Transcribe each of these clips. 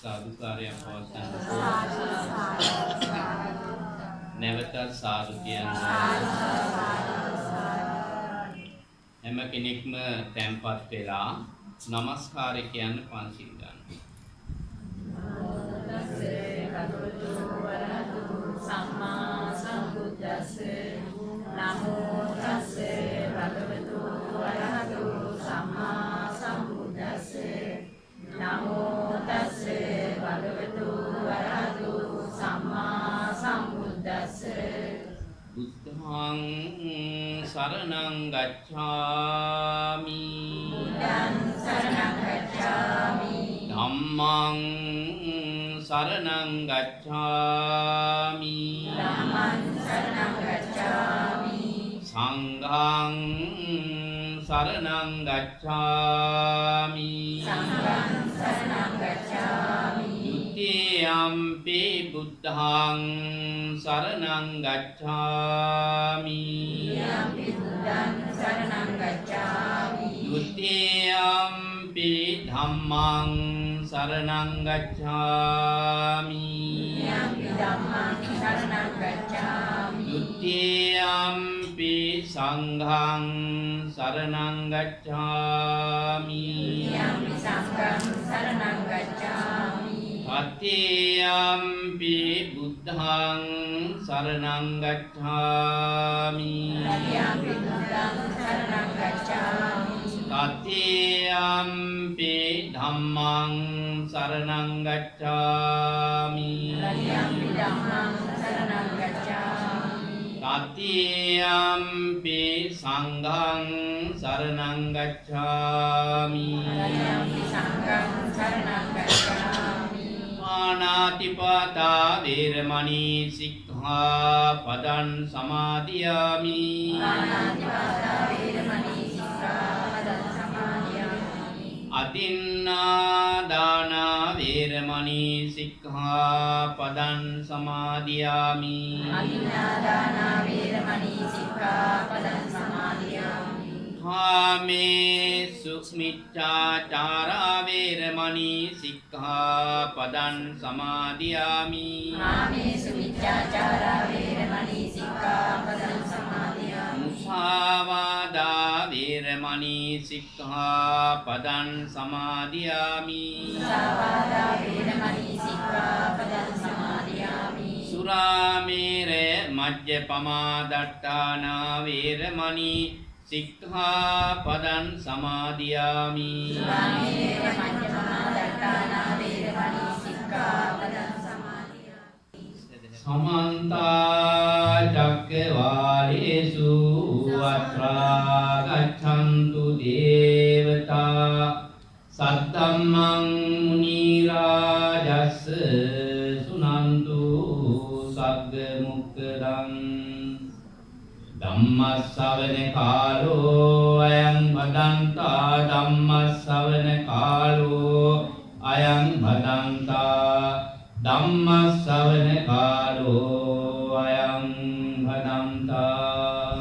සාදුකාරයක් පවත්වන්න නැවතත් සාදු කියන්නේ හැම කෙනෙක්ම තැන්පත් වෙලා নমස්කාරය කියන්න පන්සිල් ගන්න. සම්මා සම්බුද්දස්සේ නමෝ තස්සේ භගවතු වරහතු සම්මා සම්බුද්දස්සේ නමෝ තස්සේ භගවතු වරහතු සම්මා සම්බුද්දස්සේ බුද්ධං සරණං ගච්ඡාමි බුද්ධං සරණං ගච්ඡාමි ධම්මං සරණං ගච්ඡාමි ධම්මං සරණං ගච්ඡාමි සංඝං සරණං ගච්ඡාමි සංඝං සරණං ගච්ඡාමි ဒုတိယံ පි බුද්ධං සරණං ගච්ඡාමි යම්පි බුද්ධං සරණං ගච්ඡාමි ဒုတိယံ පි ධම්මං සරණං ගච්ඡාමි යම්පි ධම්මං සරණං ගච්ඡාමි ဒုတိယံ පි සංඝං සරණං ගච්ඡාමි යම්පි සංඝං සරණං ගච්ඡාමි တတိယံ පි බුද්ධං සරණං ගච්ඡාමි යම්පි බුද්ධං සරණං ගච්ඡාමි တတိယံ පි ධම්මං සරණං ගච්ඡාමි යම්පි ධම්මං සරණං ගච්ඡාමි တတိယံ පි සංඝං සරණං ගච්ඡාමි යම්පි සංඝං සරණං ගච්ඡාමි පාණාතිපාතා වේරමණී සික්ඛාපදං සමාදියාමි පාණාතිපාතා වේරමණී සික්ඛාපදං සමාදියාමි අදින්නා දාන වේරමණී සික්ඛාපදං සමාදියාමි අදින්නාදාන වේරමණී සික්ඛාපදං සමාදියාමි කාමේසු මිච්ඡාචාරා වේරමණී සික්ඛාපදං සමාදියාමි කාමේසු මිච්ඡාචාරා වේරමණී සික්ඛාපදං සමාදියාමි මුසාවාදා වේරමණී සික්ඛාපදං සමාදියාමි සාවාදා වේරමණී සික්ඛාපදං සමාදියාමි සුරාමේරය මජ්ජපමා දට්ඨානා වේරමණී සික්ඛාපදං සමාදියාමි සුරාමේර මජ්ජපමා දට්ඨානා වේරමණී සික්ඛාපදං සමාදියාමි සමන්ත චක්කවාලේසු අත්‍රා ගච්ඡන්තු දේවතා සද්දම්මං මුනි රාජස් සුනන්තු සග්ග මොක්ඛදං ධම්මස්සවන කාලෝ අයං භදන්තා ධම්මස්සවන කාලෝ අයං භදන්තා ධම්මස්සවන කාලෝ අයං භදන්තා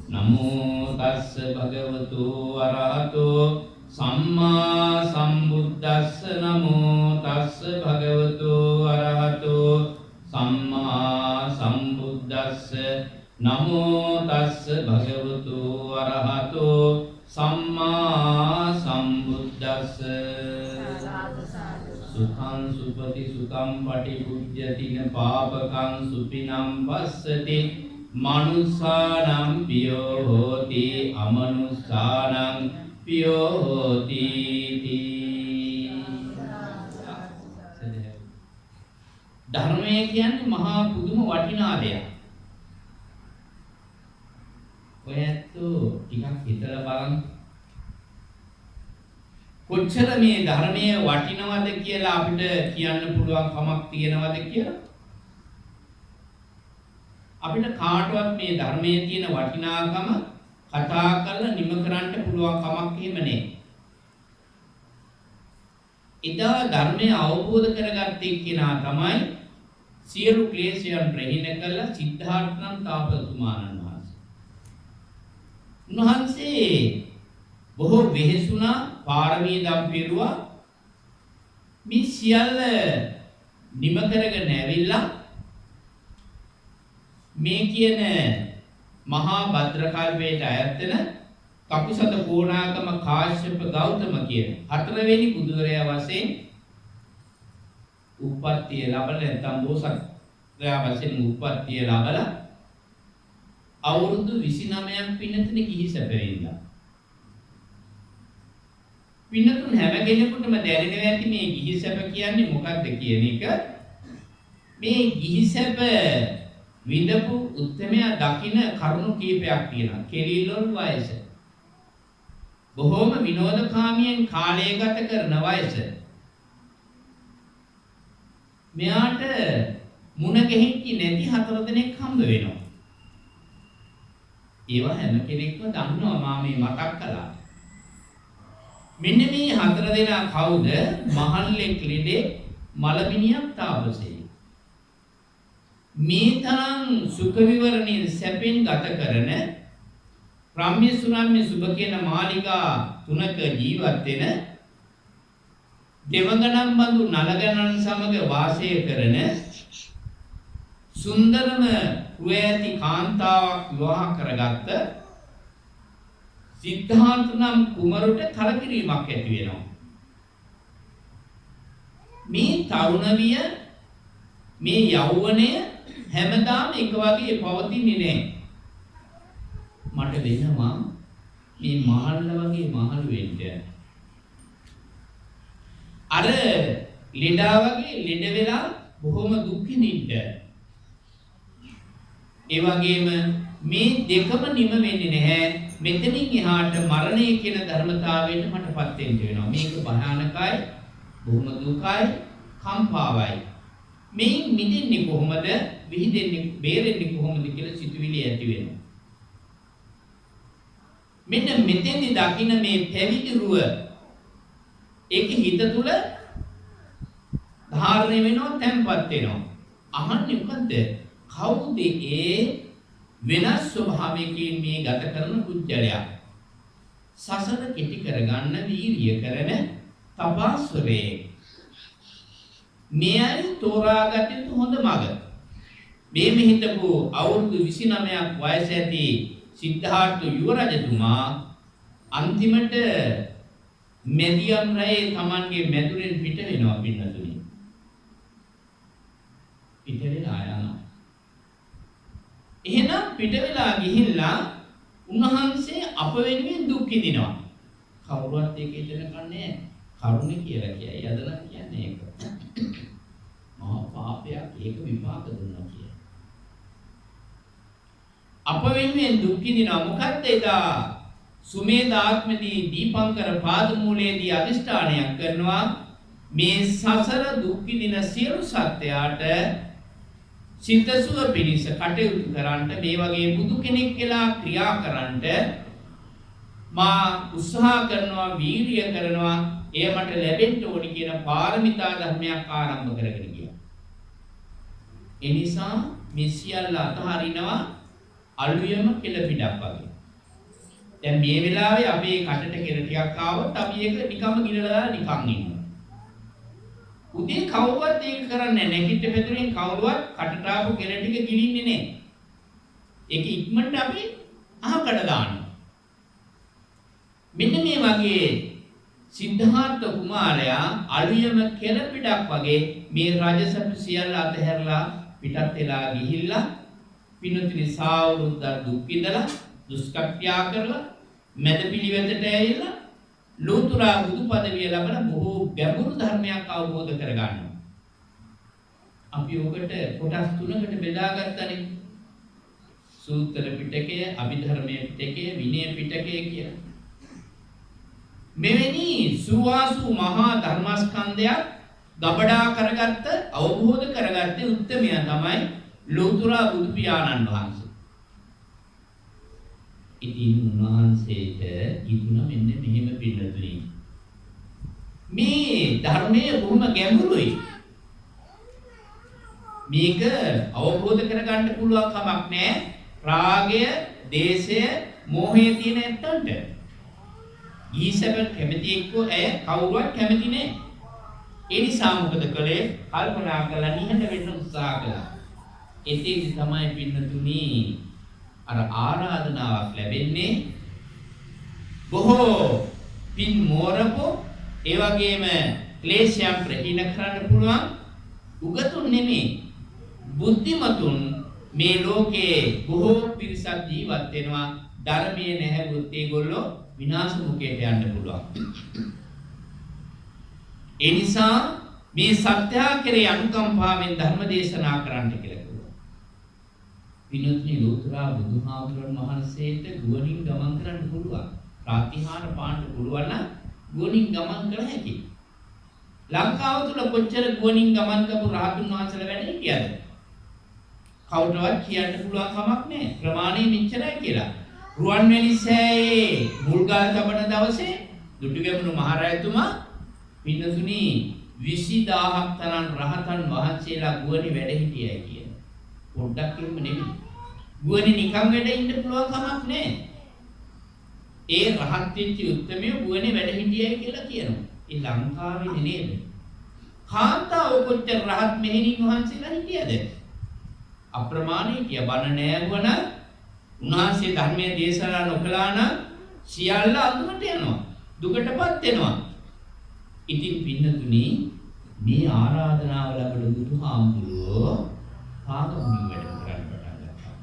නමෝ තස්ස භගවතු අරහතෝ සම්මා සම්බුද්දස්ස නමෝ තස්ස භගවතු අරහතෝ සම්මා සම්බුද්දස්ස නමෝ තස්ස භගවතු අරහතෝ සම්මා සම්බුද්දස්ස සුඛං සුපති සුඛං පටිපුජ්ජතින පාපකං සුපිනම් පස්සති මනුස්සානම් පියෝ හෝති අමනුස්සානම් පියෝ හෝති ධර්මය කියන්නේ මහා පුදුම වටිනා දෙයක්. ඔය ඇත්තෝ ටිකක් හිතලා බලන්න. කොච්චර මේ ධර්මයේ වටිනවද කියලා අපිට කියන්න පුළුවන් කමක් තියනවද කියලා? අපිට කාටවත් මේ ධර්මයේ තියෙන වටිනාකම කතා කරලා නිම කරන්න පුළුවන් කමක් එහෙම නැහැ. එදා ධර්මය අවබෝධ කරගත්තේ කෙනා තමයි සියලු ක්ලේශයන් ප්‍රහීන කළ සිද්ධාර්ථ නම් තාපසතුමාණන් වහන්සේ. උන්වහන්සේ බොහෝ වෙහෙසුණා පාරමී දම් පිරුවා මේ සියල්ල නිම කරගෙන ඇවිල්ලා මේ කියන මහා භද්‍ර කල්පයට අයත් වෙන කකුසඳ කෝණාගම කාශ්‍යප ගෞතම කියන හතරවෙනි බුදුරයා වශයෙන් උප්පත්තිය ලැබලා නැත්නම් බෝසත්යා වශයෙන් උප්පත්තිය ලැබලා අවුරුදු 29ක් පින්නතුනේ ගිහි සැපෙරින්දා. පින්නතුන් හැම කෙනෙකුටම දැනෙනවා ඇති මේ ගිහි සැප කියන්නේ මොකක්ද කියන එක. මේ ගිහි සැප විඳපු උත්තරමයා දකින්න කරුණු කීපයක් තියෙනවා. කෙලිලොල් වයස. බොහෝම විනෝදකාමියෙන් කාලය ගත කරන වයස. මෙයාට මුණ ගැහිච්චි නැති 4 දෙනෙක් හම්බ වෙනවා. ඒවා හැම කෙනෙක්ම දන්නවා මම මේ මතක් කළා. මෙන්න මේ 4 දෙනා කවුද? මහල්ලෙක් ලෙඩේ මලමිනියක් තාපසේ. මේ තරම් සුඛ විවරණින් සැපෙන් ගත කරන රම්‍ය සුරම්‍ය සුභ කියන මාලිගා තුනක ජීවත් වෙන දෙවඟනම් බඳු නලගණන් සමග වාසය කරන සුන්දරම රුවැති කාන්තාවක් විවාහ කරගත්ත සිද්ධාර්ථ නම් කුමරුට කලකිරීමක් ඇති වෙනවා. මේ තරුණවිය මේ යෞවනය හැමදාම එක වගේ පවතින්නේ නැහැ. මට වෙනවා මේ මහල්ල වගේ මහලු වෙන්න. අර ලෙඩා වගේ ලෙඩ වෙලා බොහොම දුක් විඳින්න. ඒ වගේම මේ දෙකම නිම වෙන්නේ නැහැ. මෙතනින් එහාට මරණය කියන ධර්මතාවයට මටපත් වෙන්න වෙනවා. මේක භයානකයි, බොහොම දුකයි, කම්පාවයි. මේ මිදෙන්නේ කොහොමද? විහිදෙන්නේ, බේරෙන්නේ කොහොමද කියලා සිතුවිලි ඇති වෙනවා. මෙන්න මෙතෙන්දි දකින්න මේ පැවිදි රුව ඒක හිත තුල ධාරණය වෙනවා, තැම්පත් වෙනවා. අහන්නේ මොකද්ද? කවුද ඒ වෙනස් ස්වභාවයකින් මේ ගත කරන කුජලයා? සසර කෙටි කරගන්න වීරිය කරන තපාස්වරේ. මෙයයි තෝරාගත යුතු හොඳ මඟ. මේ මෙහිතපු අවුරුදු 29ක් වයස ඇති සිද්ධාර්ථ යුවරජතුමා අන්තිමට මෙදියම් රැයේ Tamanගේ මැදුරෙන් පිට වෙනවා පින්නතුනි. පිට වෙලා යනවා. එහෙනම් පිට වෙලා ගිහිල්ලා උන්වහන්සේ අප වෙනුවෙන් දුක් විඳිනවා. කවුරුවත් ඒක ඉදෙන කන්නේ කරුණ කියලා කියයි. යදලා කියන්නේ ඒක. මහා පාපයක්, ඒක විපාක දුන්නා කියලා. අප වෙනුවෙන් දුක් විඳිනවා. මොකද්ද එදා සුමේදාත්මදී දීපංකර පාදමූලයේදී අදිෂ්ඨානයක් කරනවා මේ සසර දුක් විඳින සියලු සත්‍යයට සිතසුව පිණිස කටයුතු කරන්නට මේ වගේ බුදු කෙනෙක් කියලා ක්‍රියා කරන්නට මා උත්සාහ කරනවා, වීර්ය කරනවා. එය මට ලැබෙන්න ඕනි කියන පාරමිතා ධර්මයක් ආරම්භ කරගෙන ගියා. ඒ නිසා මේ සියල්ල අතහරිනවා අලුයම කෙළපිඩක් වගේ. දැන් මේ වෙලාවේ අපේ කටට කෙල ටිකක් ආවොත් අපි ඒක නිකම්ම ගිනලා නිකන් ඉන්නවා. උදේ කවුරුවත් ඒක කරන්නේ නැහැ. නැගිට පෙතුරෙන් කවුරුවත් කටට ආපු කෙල ටික ගිලින්නේ නැහැ. ඒක ඉක්මනට අපි අහකට දානවා. මෙන්න මේ වගේ සිද්ධාර්ථ කුමාරයා අලුයම කෙළපිඩක් වගේ මේ රජසප සියල්ල අතහැරලා පිටත් වෙලා ගිහිල්ලා පිනුතුනි සාවුරුද්ද දුක් විඳලා දුෂ්කර්ත්‍යා කරලා මැද පිළිවෙතට ඇවිල්ලා ලෝතුරා බුදු පදවිය ලබන බොහෝ ගැඹුරු ධර්මයක් අවබෝධ කරගන්නවා. අපි ඔකට කොටස් තුනකට බෙදාගත්තනේ. සූත්‍ර පිටකය, අභිධර්මයේ පිටකය, විනය පිටකය කියලා. මෙවැනි සුවාසු මහා ධර්මස්කන්ධයක් ගබඩා කරගත්ත, අවබෝධ කරගත්තේ උත්තමයා තමයි ලෝතුරා බුදු පියාණන් වහන්සේ. ඉතින් උන්වහන්සේට ඉදුණ මෙන්න මෙහෙම පිළිතුරු. මේ ධර්මයේ බොහොම ගැඹුරුයි. මේක අවබෝධ කරගන්න පුළුවන් කමක් නැහැ. රාගය, දේශය, මෝහය තියෙන ඇත්තන්ට. ඊසබ කැමති එක්කෝ ඇය කවුරුවත් කැමති නැහැ. ඒ නිසා මොකද කළේ? කල්පනා කළා නිහඬ වෙන්න උත්සාහ කළා. එතෙන්දි තමයි පින්නතුනි අර ආරාධනාවක් ලැබෙන්නේ බොහෝ පින් මෝරපෝ ඒ වගේම ක්ලේශයන් ප්‍රහීන කරන්න පුළුවන් උගතුන් නෙමෙයි බුද්ධිමතුන් මේ ලෝකේ බොහෝ පිරිසක් ජීවත් වෙනවා ධර්මයේ නැහැවොත් ඒගොල්ලෝ විනාශ මුඛයට යන්න පුළුවන්. ඒ නිසා මේ සත්‍යාකරේ අනුකම්පාවෙන් ධර්ම දේශනා කරන්න කියලා කිව්වා. විනෝත්නි ලෝතුරා බුදුහාමුදුරන් වහන්සේට ගුවනින් ගමන් කරන්න පුළුවන්. ප්‍රාතිහාර පාන්න පුළුවන් නම් ගුවනින් ගමන් කළ හැකියි. ලංකාව තුල කොච්චර ගුවනින් ගමන් කරපු රහතුන් වහන්සේලා වැඩ හිටියද? කවුරුවත් කියන්න පුළුවන් කමක් නැහැ. ප්‍රමාණය මෙච්චරයි කියලා. රුවන්වැලි සෑයේ මුල්ගල් තබන දවසේ දුටුගැමුණු මහරජතුමා පින්නතුනි 20000ක් තරම් රහතන් වහන්සේලා ගුවනේ වැඩ හිටියයි කියන. පොඩ්ඩක් කියමු නෙමෙයි. ගුවනේ නිකන් වැඩ ඉන්න පුළුවන් කමක් නැහැ. ඒ රහත් වෙච්ච උත්මය ගුවනේ වැඩ හිටියයි කියලා කියනවා. ඒ ලංකාවේ නේද? කාන්තාව කොච්චර රහත් මෙහෙණින් වහන්සේලා හිටියද? අප්‍රමාණයි කිය බණ නෑවුවන උන්වහන්සේ ධර්මයේ දේශනා නොකළා නම් සියල්ල අඳුරට යනවා. දුකටපත් වෙනවා. ඉතින් පින්නතුනි මේ ආරාධනාව ලැබෙන බුදුහාමුදුරුවෝ පාගමුණින් වැඩ කරන්න පටන් ගත්තා.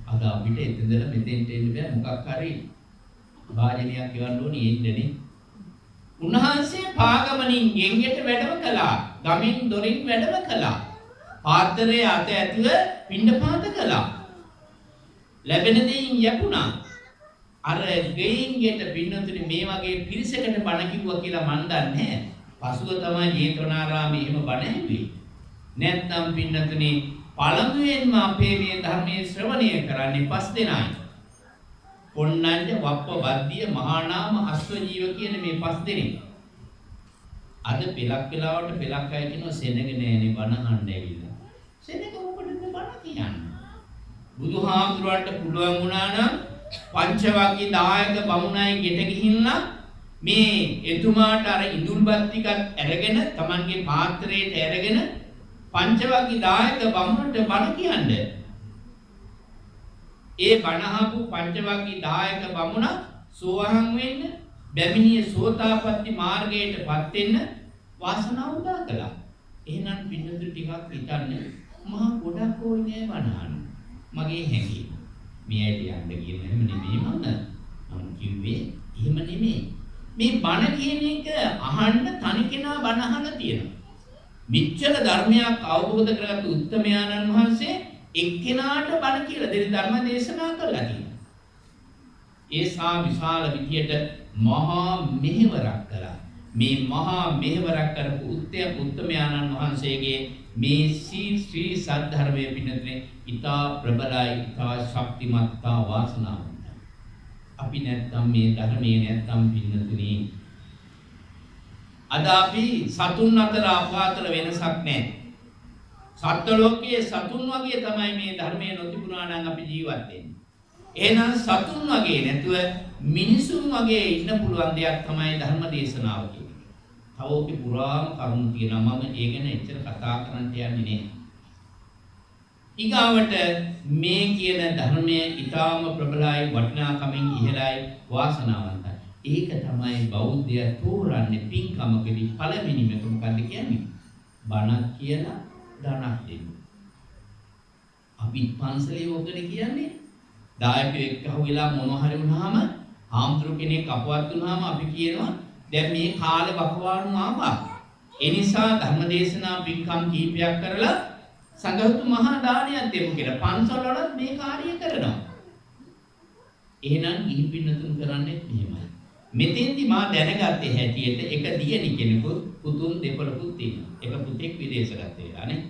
අද අපිට එතෙන්දලා මෙතෙන්ට එන්න බෑ මොකක් හරි වාජනයක් කියවන්න ඕනේ එන්නනේ. උන්වහන්සේ පාගමනින් ගෙන්ගෙට වැඩම කළා. ගමින් දොරින් වැඩම කළා. පාත්‍රයේ අත ඇතුව පිණ්ඩපාත කළා. ලැබෙන දෙයින් යපුණා. අර ගෙයින්ගෙට පින්නතුනි මේ වගේ පිරිසකට බණ කිව්වා කියලා මන් දන්නේ. පසුව තමයි ජේතවනාරාමයේ එහෙම බණ ඇහුවේ. නැත්නම් පින්නතුනි පළමුවෙන්ම අපේ මේ ධර්මයේ ශ්‍රවණය කරන්නේ 5 දෙනායි. කොණ්ණඤ්ඤ වප්ප වද්දිය මහානාම අස්වජීව කියන මේ 5 දෙනෙක්. අද පෙලක් වෙලාවට පෙලක් අය කියනවා සෙනග නෑනේ බණ අහන්න ඇවිල්ලා. සෙනග මොකටද බණ කියන්නේ? බුදුහාමුදුරන්ට පුළුවන් වුණා නම් පංචවග්ගී දායක බමුණයි ගෙට ගිහින්ලා මේ එතුමාට අර ඉඳුල්පත් ටිකක් අරගෙන Tamanගේ පාත්‍රයට අරගෙන පංචවග්ගී දායක බමුණට බණ කියන්නේ. ඒ බණ අහපු පංචවග්ගී දායක බමුණ සෝවාන් වෙන්න බැමිණිය සෝතාපට්ටි මාර්ගයටපත් වෙන්න වාසනාව උදා කළා. එහෙනම් පින්නතු ටිකක් හිතන්නේ මහා ගොඩක් ඕනේ බණහන්. මගේ හැඟීම. මෙයට යන්න කියන හැම නෙමෙයි මම කිව්වේ එහෙම නෙමෙයි. මේ බණ කියන එක අහන්න තනි කෙනා බණ අහලා තියෙනවා. මිච්ඡල ධර්මයක් අවබෝධ කරගත්තු උත්තමයාණන් වහන්සේ එක්කෙනාට බණ කියලා දෙවි ධර්ම දේශනා කළා කියනවා. ඒ සා විශාල විදියට මහා මෙහෙවරක් කළා. මේ මහා මෙහෙවරක් කරපු උත්තමයාණන් වහන්සේගේ මේ ශ්‍රී සද්ධර්මයේ පින්නතුනේ ඊතා ප්‍රබලයි ඊතා ශක්තිමත් තා වාසනාවන්තයි. අපි නැත්තම් මේ ධර්මයේ නැත්තම් පින්නතුනේ අද අපි සතුන් අතර අපාතර වෙනසක් නැහැ. සත්ත්ව ලෝකයේ සතුන් වගේ තමයි මේ ධර්මයේ නොතිබුණා නම් අපි ජීවත් වෙන්නේ. එහෙනම් සතුන් වගේ නැතුව මිනිසුන් වගේ ඉන්න පුළුවන් දෙයක් තමයි ධර්ම දේශනාව කියන්නේ. තව ඔකේ පුරාම කරුණු තියෙනවා. මම ඒ ගැන එච්චර කතා කරන්න යන්නේ නැහැ. ඊගාවට මේ කියන ධර්මයේ ඊටාම ප්‍රබලයි වටිනාකමින් ඉහළයි වාසනාවන්තයි. ඒක තමයි බෞද්ධය තෝරන්නේ පින්කමකදී පළවෙනිම එක මොකද්ද කියන්නේ? බණක් කියලා ධනක් දෙන්න. අපි පන්සලේ ඔකට කියන්නේ දායකයෙක් එක්ක වෙලා මොන හරි වුණාම ආම්තුරු කෙනෙක් අපවත් වුණාම අපි කියනවා දැන් මේ කාලේ වකවානු ආවා. ඒ නිසා ධර්මදේශනා පින්කම් කීපයක් කරලා සංඝහතු මහා දානයක් දෙමු කියලා පන්සල් වලත් මේ කාර්යය කරනවා. එහෙනම් ගිහි පින්නතුන් කරන්නේ මෙහෙමයි. මෙතෙන්දි මා දැනගත්තේ හැටියට එක දියණි කෙනෙකුත් පුතුන් දෙපළකුත් තියෙනවා. එක පුතෙක් විදේශගත වෙලා නේ.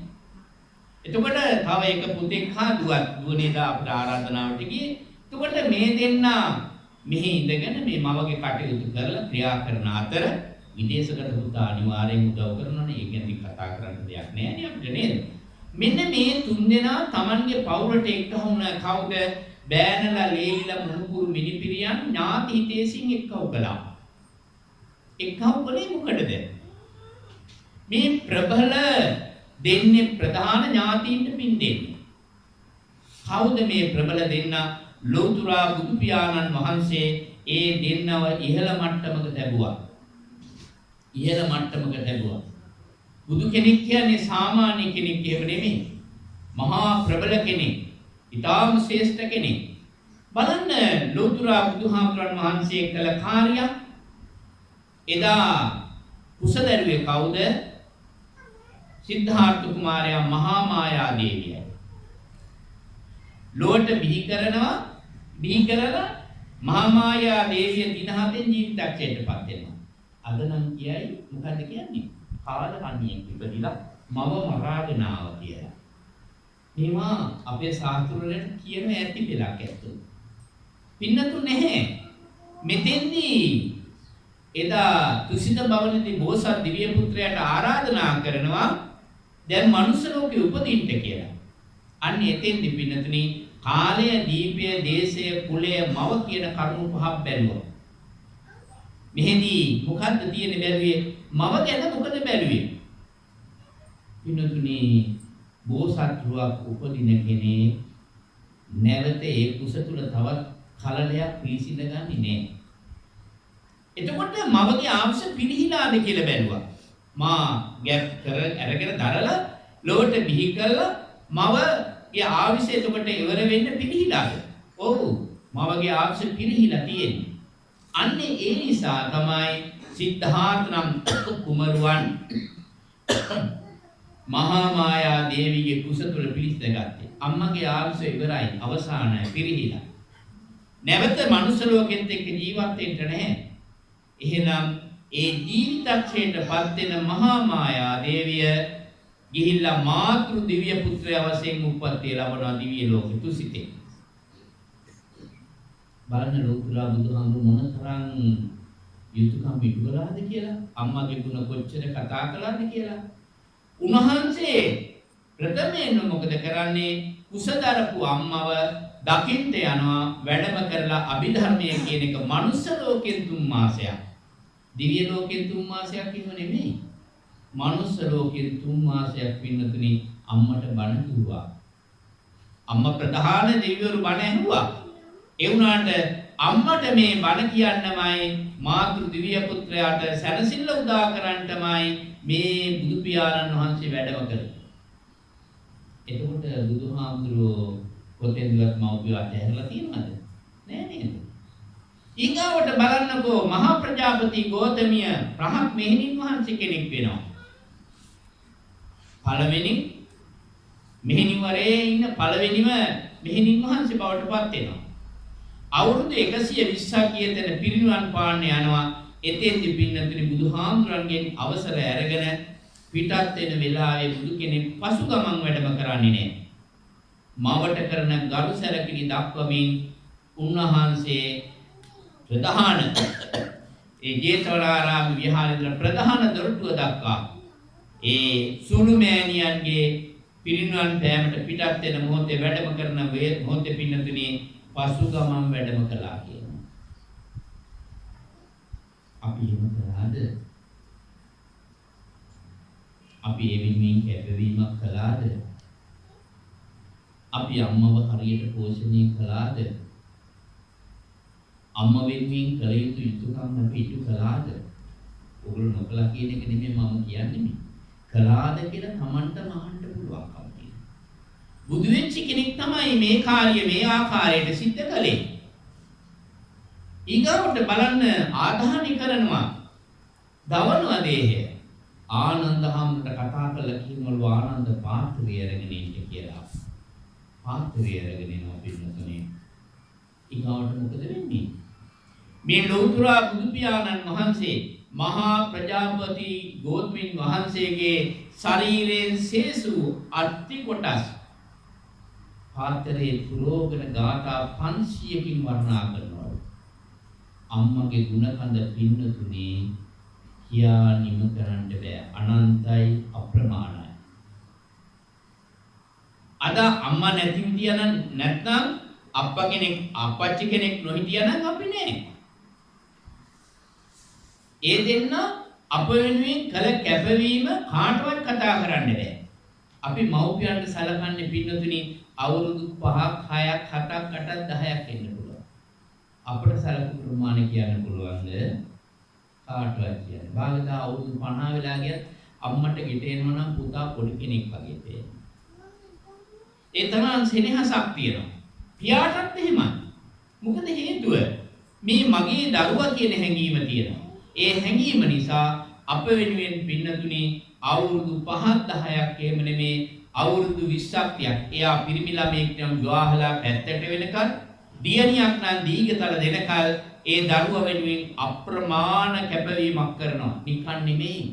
එතකොට තව එක පුතෙක් හා දුවනේදා අපිට ආරාධනාවට ගියේ. එතකොට මේ දෙන්නා මෙහි ඉඳගෙන මේ මවගේ කටයුතු කරලා ක්‍රියා කරන අතර විදේශගත පුතා අනිවාර්යෙන් උදව් කරනවනේ. ඒක ගැන කතා කරන්න දෙයක් නෑ නේ අපිට නේද? මෙන්න මේ තුන් දෙනා Tamanගේ පවුලට එක්කහුන කවුද? බෑනලා ලේලිලා මුණුපුරු මිනිපිරියන් ඥාති හිතේසින් එක්කව කළා. එක්කව කලේ මොකටද? මේ ප්‍රබල දෙන්නේ ප්‍රධාන ඥාතීන්ට පින් දෙන්නේ. කවුද මේ ප්‍රබල දෙන්න? ලෞතර බුදු පියාණන් වහන්සේ ඒ දෙන්නව ඉහළ මට්ටමක තැබුවා. ඉහළ මට්ටමක තැබුවා. බුදු කෙනෙක් කියන්නේ සාමාන්‍ය කෙනෙක් එහෙම නෙමෙයි. මහා ප්‍රබල කෙනෙක්. ඊටාම ශ්‍රේෂ්ඨ කෙනෙක්. බලන්න ලෞතර බුදුහාමුදුරන් වහන්සේ කළ කාර්යය. එදා කුසදරුවේ කවුද? සිද්ධාර්ථ කුමාරයා මහා මායා දේවියයි. ලෝට බිහි කරලා මහා මායා දේවිය දින 7න් ජීවිතක්ෂයටපත් වෙනවා. අද නම් කියයි මොකද්ද කියන්නේ? කාල කන්‍යෙක් ඉපදිලා මව මරාගෙන ආවා කියලා. මේවා අපේ ශාස්ත්‍රවලට කියන ඇති දෙයක් ඇත්තෝ. පින්නතු නැහැ. මෙතෙන්දී එදා තුසිත භවනදී බෝසත් දිව්‍ය පුත්‍රයාට ආරාධනා කරනවා දැන් මනුස්ස ලෝකෙ උපදින්න කියලා. අන්න එතෙන්දී පින්නතුනි කාලය, දීපය, දේශය, කුලය, මව කියන කරුණු පහක් බැලුවා. මෙහෙදී මොකද්ද තියෙන්නේ බැලුවේ? මව ගැන මොකද බැලුවේ? පින්නතුනි බෝසත් රුවක් උපදින කෙනේ නැවත ඒ කුස තුල තවත් කලලයක් පිළිසිඳ ගන්නේ නැහැ. එතකොට මවගේ ආංශ පිළිහිලාද කියලා බැලුවා. මා ගැප් කර අරගෙන දරලා ලෝට බිහි කළා මවගේ ආංශ එතකොට ඉවර වෙන්න පිළිහිලාද? ඔව් මවගේ ආංශ පිළිහිලා තියෙන්නේ. අන්නේ ඒ නිසා තමයි සිද්ධාර්ථ නම් කුමරුවන් මහා මායා දේවිගේ කුස තුල පිළිසිඳගත්තේ. අම්මගේ ආංශ ඉවරයි, අවසానයි, පිළිහිලා. නැවත මනුෂ්‍ය ලෝකෙත් එක්ක ජීවත් වෙන්න නැහැ. එහෙනම් ඒ ජීවිතක්ෂයටපත් වෙන මහා මායා දේවිය ගිහිල්ලා මාතෘ දිව්‍ය පුත්‍රය වශයෙන් උප්පත්තිය ලබනවා දිව්‍ය ලෝකෙ තුසිතේ. බලන්න ලෝතුරා බුදුහාමුදුරු මොනතරම් යුතුයකම් ඉටුවලාද කියලා, අම්මගේ ගුණ කොච්චර කතා කළාද කියලා. උන්වහන්සේ ප්‍රථමයෙන් මොකද කරන්නේ? කුසදරපු අම්මව දකින්න යනවා, වැඩම කරලා අභිධර්මයේ කියන එක මනුස්ස ලෝකෙන් 3 මාසයක්. දිව්‍ය ලෝකෙන් 3 මාසයක් කිව්ව නෙමෙයි. මනුස්ස ලෝකෙන් 3 මාසයක් පින්නතුනි අම්මට බණ කිව්වා. අම්මා ප්‍රධාන දෙවිවරු බණ ඇහුවා. ඒ වුණාට අම්මට මේ බණ කියන්නමයි මාතෘ දිව්‍ය පුත්‍රයාට සැනසෙල්ල උදා කරන්නටමයි මේ බුදු පියාණන් වහන්සේ වැඩම කළේ. එතකොට බුදුහාමුදුරුවෝ කොතෙන්වත් මව්පිය අතහැරලා තියෙනවද? නෑ නේද? ඊගාවට බලන්නකෝ මහා ප්‍රජාපති ගෝතමිය රහත් මෙහෙණින් වහන්සේ කෙනෙක් වෙනවා. පළවෙනි මෙහෙණිවරේ ඉන්න පළවෙනිම මෙහෙණින් වහන්සේ බවට පත් වෙනවා. අවුරුදු 120ක් ගියතන පිරිනිවන් පාන්න යනවා. එතෙන්දි පින්නතුනි බුදුහාමුදුරන්ගෙන් අවසර අරගෙන පිටත් වෙන වෙලාවේ බුදු කෙනෙක් පසු ගමන් වැඩම කරන්නේ නැහැ. මවට කරන ගරු සැලකිලි දක්වමින් උන්වහන්සේ ප්‍රධාන ඒ ජේතවනාරාම විහාරයේ ප්‍රධාන දොරටුව දක්වා ඒ සුළු මෑණියන්ගේ පිරිනිවන් පෑමට පිටත් වෙන මොහොතේ වැඩම කරන මොහොතේ පින්නතුනි පසු ගමන් වැඩම කළා කියනවා. අපි එහෙම කළාද? අපි එවිමින් කැපවීමක් කළාද? අපි අම්මව හරියට පෝෂණය කළාද? අම්ම වෙනුවෙන් කළ යුතු යුතුයකම් අපි ඉටු කළාද? ඔගොල්ලෝ නොකලා කියන එක නෙමෙයි මම කියන්නේ මේ. කළාද කියලා Tamanටම අහන්න පුළුවන්කම තියෙනවා. බුදු වෙච්ච කෙනෙක් තමයි මේ කාර්ය මේ ආකාරයට සිද්ධ කළේ. ඊගොල්ලන්ට බලන්න ආදාහනි කරනවා. දවනවා දේහය. ආනන්ද හැමකට කතා කරලා කියනවලු ආනන්ද පාත්‍රය අරගෙන ඉන්න කියලා. පාත්‍රය අරගෙන එනවා පින්නතුනේ. ඊගොල්ලන්ට මොකද වෙන්නේ? මේ ලෞතර බුදු පියාණන් වහන්සේ මහා ප්‍රජාපති ගෝතමින් වහන්සේගේ ශරීරයෙන් සේසු අට්ටි කොටස් පාත්‍රයේ පුරෝගන ගාථා 500කින් වර්ණනා කරනවා. අම්මගේ ගුණ කඳ පින්නතුනේ කියා නිම කරන්න බෑ. අනන්තයි අප්‍රමාණයි. අද අම්මා නැති විදියනම් නැත්නම් අප්පා කෙනෙක් අපච්චි කෙනෙක් නොහිටියනම් අපි නෑ. ඒ දෙන්න අප වෙනුවෙන් කළ කැපවීම කාටවත් කතා කරන්න බෑ. අපි මව්පියන්ට සලකන්නේ පින්නතුනි අවුරුදු 5ක් 6ක් 7ක් 8ක් 10ක් එන්න පුළුවන්. අපිට සලකපු ප්‍රමාණය කියන්න පුළුවන්ද? කාටවත් කියන්න. භාගදා අවුරුදු 50 වෙලා ගියත් අම්මට ගෙට එනවා නම් පුතා පොඩි කෙනෙක් වගේ පේනවා. ඒ තරම් සෙනෙහසක් තියෙනවා. පියාටත් එහෙමයි. මොකද හේතුව? මේ මගේ දරුවා කියන හැඟීම තියෙනවා. ඒ හැඟීම නිසා අප වෙනුවෙන් පින්නතුනි අවුරුදු 5ක් 10ක් එහෙම නෙමේ අවුරුදු 20ක් එයා පිරිමි ළමයෙක් නම් විවාහලා පැත්තට වෙනකල් දියණියක් නම් දීගතල දෙනකල් ඒ දරුවා වෙනුවෙන් අප්‍රමාණ කැපවීමක් කරනවා. නිකන් නෙමෙයි.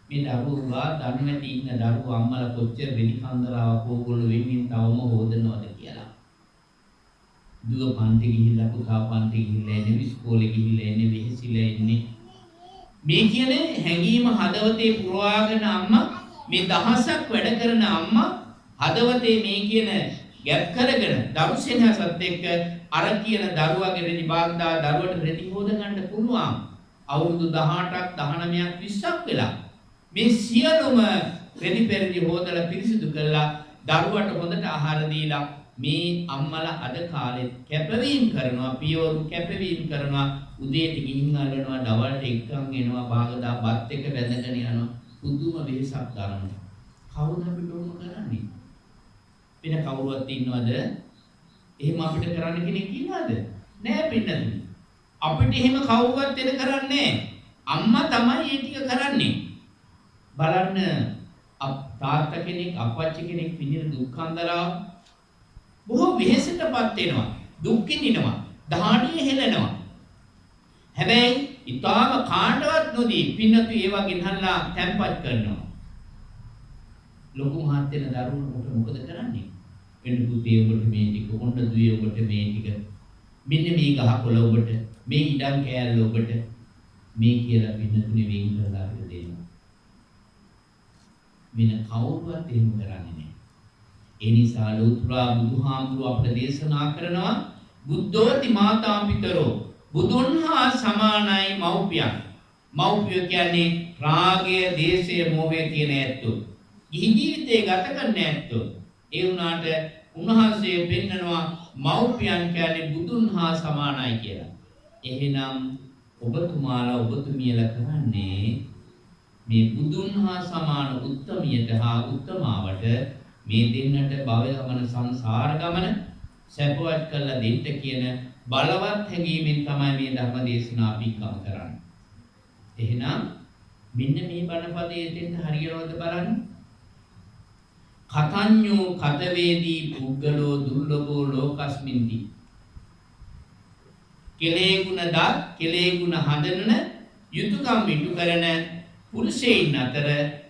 මේ දරුවා දන්නේ නැති ඉන්න දරුවා අම්මලා කොච්චර වෙලි කන්දරාවක් ඕගොල්ලෝ වෙනින් තවම හොදනවද කියලා. දුව පන්ති ගිහිල්ලා පුතා පන්ති ගිහිල්ලා එන්නේ ඉස්කෝලේ ගිහිල්ලා එන්නේ වෙහෙසිලා එන්නේ. මේ කියන්නේ හැඟීම හදවතේ පුරවාගෙන අම්මා මේ දහසක් වැඩ කරන අම්මා හදවතේ මේ කියන ගැප් කරගෙන දරු සෙනෙහසත් එක්ක අර කියන දරුවාගේ රෙදි බාගදා දරුවට රෙදි හොද ගන්න පුළුවන්. අවුරුදු 18ක් 19ක් 20ක් වෙලා මේ සියලුම රෙදි පෙරදි හොදලා පිරිසිදු කරලා දරුවට හොඳට ආහාර දීලා මේ අම්මලා අද කාලේ කැපවීම කරනවා පියවරු කැපවීම කරනවා උදේට ගිහින් අරනවා දවල්ට එක්කන් එනවා බාගදා බත් එක බැඳගෙන යනවා පුදුම වෙහසක් ගන්නවා. කවුද අපිට උම කරන්නේ? වෙන කවුරුවත් ඉන්නවද? එහෙම අපිට කරන්න කෙනෙක් ඉන්නවද? නෑ පින්නතුනි. අපිට එහෙම කවුරුවත් වෙන කරන්නේ අම්මා තමයි ඒ ටික කරන්නේ. බලන්න තාත්තා කෙනෙක් අප්පච්චි කෙනෙක් විඳින දුක්ඛන්දරාව බොහෝ වෙහෙසටපත් වෙනවා. දුක් විඳිනවා. දහඩිය හෙලනවා. හැබැයි ඊටාම කාටවත් නොදී පින්නතු ඒවා ගෙනහල්ලා තැම්පත් කරනවා. ලොකු මහත් වෙන දරුවෝ මොකද කරන්නේ? වෙන පුතේ ඔබට මේ ටික, කොණ්ඩ දුවේ ඔබට මේ ටික, මෙන්න මේ ගහකොළ ඔබට, මේ ඉඩම් කෑල්ල ඔබට මේ කියලා පින්නතුනේ වෙන් කරලා අපිට දෙනවා. වෙන කවුරුවත් එහෙම කරන්නේ නැහැ. ඒ නිසා ලෝතුරා බුදුහාමුදුරුව අපට දේශනා කරනවා බුද්ධෝති මාතාපිතරෝ බුදුන් හා සමානයි මව්පියන්. මව්පිය කියන්නේ රාගය, දේශය, මෝහය කියන ඇත්තෝ. ගිහි ජීවිතේ ගත කරන ඇත්තෝ. ඒ වුණාට උන්වහන්සේ පෙන්නනවා මව්පියන් කියන්නේ බුදුන් හා සමානයි කියලා. එහෙනම් ඔබතුමාලා ඔබතුමියලා කරන්නේ මේ බුදුන් හා සමාන උත්තමියට හා උත්තමාවට මේ දෙන්නට භව ගමන සංසාර ගමන සැපවත් කරලා දෙන්න කියන බලවත් හැඟීමෙන් තමයි මේ ධර්ම දේශනා පින්කම් කරන්නේ. එහෙනම් මෙන්න මේ බණපදයේ දෙන්න හරියනවද බලන්න. කතඤ්ඤෝ කතවේදී පුද්ගලෝ දුර්ලභෝ ලෝකස්මින්ති. කෙලේ ගුණ දත් කෙලේ ගුණ හඳනන යුතුයකම් විතු කරන පුරුෂයන් අතර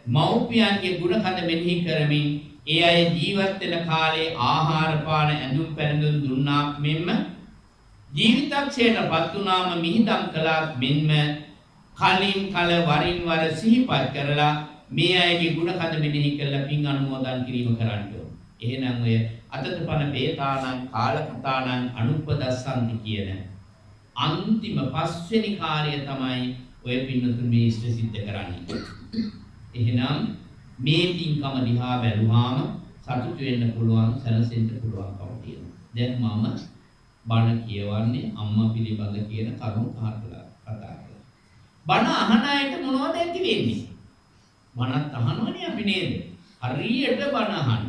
මව්පියන්ගේ ගුණ කඳ මෙනෙහි කරමින් ඒ අය ජීවත් වෙන කාලේ ආහාර පාන ඇඳුම් පැළඳුම් දුන්නාක් මෙන්ම ජීවිතක්ෂයටපත් වුණාම මිහිදම් කළාක් මෙන්ම කලින් කල වරින් වර සිහිපත් කරලා මේ අයගේ ගුණ කඳ මෙනෙහි කරලා පින් අනුමෝදන් කිරීම කරන්න ඕන. එහෙනම් ඔය අතතපන වේතානං කාලකතානං අනුපදස්සන්ති කියන අන්තිම පස්වෙනි කාර්යය තමයි ඔය පින්නතුන් මේ ඉෂ්ට සිද්ධ කරන්නේ. එහෙනම් මේ පින්කම දිහා බැලුවාම සතුටු වෙන්න පුළුවන්, සැලසෙන්න පුළුවන්කම තියෙනවා. දැන් මම බණ කියවන්නේ අම්මා පිළිබඳ කියන කරුණු කතා කරලා. බණ අහන අයට මොනවද ඇති වෙන්නේ? බණත් අහනවනේ අපි නේද? හරියට බණ අහන.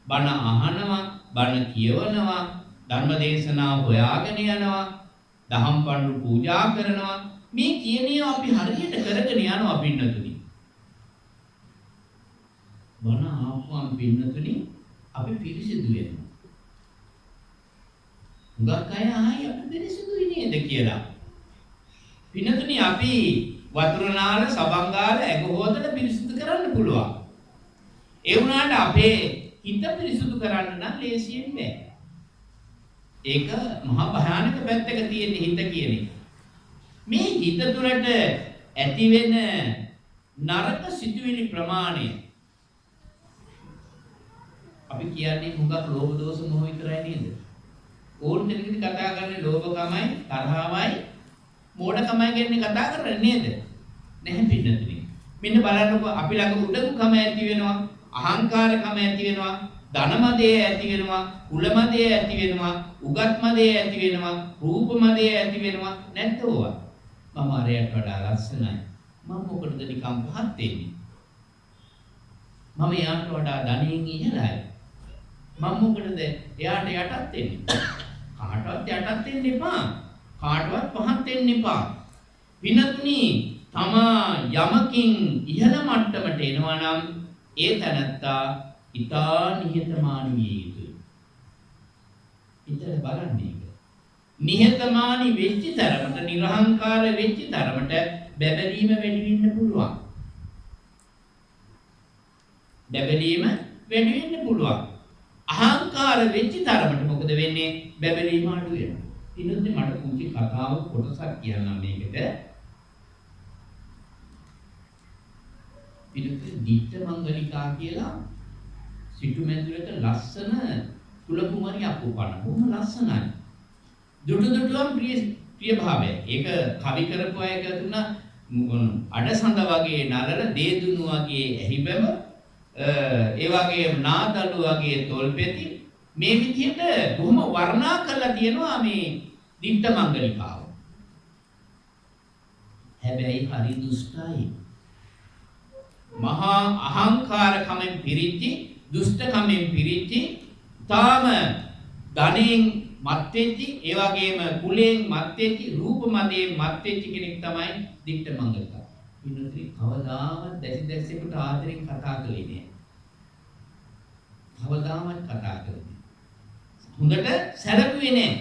බණ අහනවා, බණ කියවනවා, ධර්ම දේශනා හොයාගෙන යනවා, දහම් පඬු පූජා කරනවා. මේ කියන්නේ අපි හරියට කරගෙන යනවා පින්නතුනි. බණ ආපුවම පින්නතුනි අපි පිරිසිදු වෙනවා. හුඟක් අය ආයි අපි පිරිසිදුයි නේද කියලා. පින්නතුනි අපි වතුර නාල, සබන් ගාලා, ඇඟ හොදලා පිරිසිදු කරන්න පුළුවන්. ඒ වුණාට අපේ හිත පිරිසිදු කරන්න නම් ලේසියෙන් බෑ. ඒක මහා භයානක පැත්තක තියෙන හිත කියන එක. මේ හිත තුළට ඇති වෙන නරක සිතුවිලි ප්‍රමාණය අපි කියන්නේ හුඟක් ලෝභ දෝෂ මොහ විතරයි නේද? ඕන දෙයකට කතා කරන්නේ ලෝභකමයි, තරහවයි, මෝඩකමයි ගැන කතා කරන්නේ නේද? නැහැ පින්නතුනි. මෙන්න බලන්නකො අපි ළඟ උඩඟුකම ඇති වෙනවා, අහංකාරකම ඇති වෙනවා, ධනමදය ඇති වෙනවා, කුලමදය ඇති වෙනවා, උගත්මදය ඇති වෙනවා, රූපමදය ඇති වෙනවා නැද්ද ඕවා? මම අරයට වඩා ලස්සනයි. මම මොකටද නිකම් පහත් වෙන්නේ? මම එයාට වඩා ධනෙන් ඉහළයි. මම මොකටද එයාට යටත් වෙන්නේ? කාටවත් යටත් වෙන්න එපා. කාටවත් පහත් වෙන්න එපා. විනතුනි තමා යමකින් ඉහළ මට්ටමට එනවා නම් ඒ තැනත්තා ඊතා නිහතමානී විය යුතුයි. ඉතින් බලන්න මේක. නිහතමානී වෙච්ච තරමට, නිර්හංකාර වෙච්ච තරමට බැබලීම වැඩි වෙන්න පුළුවන්. බැබලීම වැඩි වෙන්න පුළුවන්. අහංකාර වෙච්ච තරමට මොකද වෙන්නේ? බැබලීම අඩු වෙනවා. ඉතින් මට පුංචි කතාවක් කොටසක් කියන්නම් මේකට. පිළිතුර දිට්ඨ මංගලිකා කියලා සිටුමැදුරක ලස්සන කුලකුමාරියක් උපන්න. බොහොම ලස්සනයි. දුටුදුටුවම් ප්‍රිය භාවය. ඒක කවි කරපු අය ගතුනා අඩසඳ වගේ නලල දේදුණු වගේ ඇහිබැම ඒ වගේම නාදලු වගේ තොල්පෙති මේ විදිහට බොහොම වර්ණනා කරලා තියෙනවා මේ දිට්ඨ මංගලිකාව. හැබැයි හරි දුෂ්ටයි. මහා අහංකාරකමෙන් පිරිච්චි, දුෂ්ටකමෙන් පිරිච්චි, තාම ධනෙන් මත් වෙච්චි, ඒ වගේම කුලයෙන් මත් වෙච්චි, රූප මදයෙන් මත් වෙච්චි කෙනෙක් තමයි දිට්ඨ මංගලිකා. ඉන්නත්‍රි කවදාවත් දැසිදැස්සෙකුට ආදරෙන් කතා කළේ නෑ. කවදාවත් කතා කළේ නෑ. හොඳට සැලකුවේ නෑ.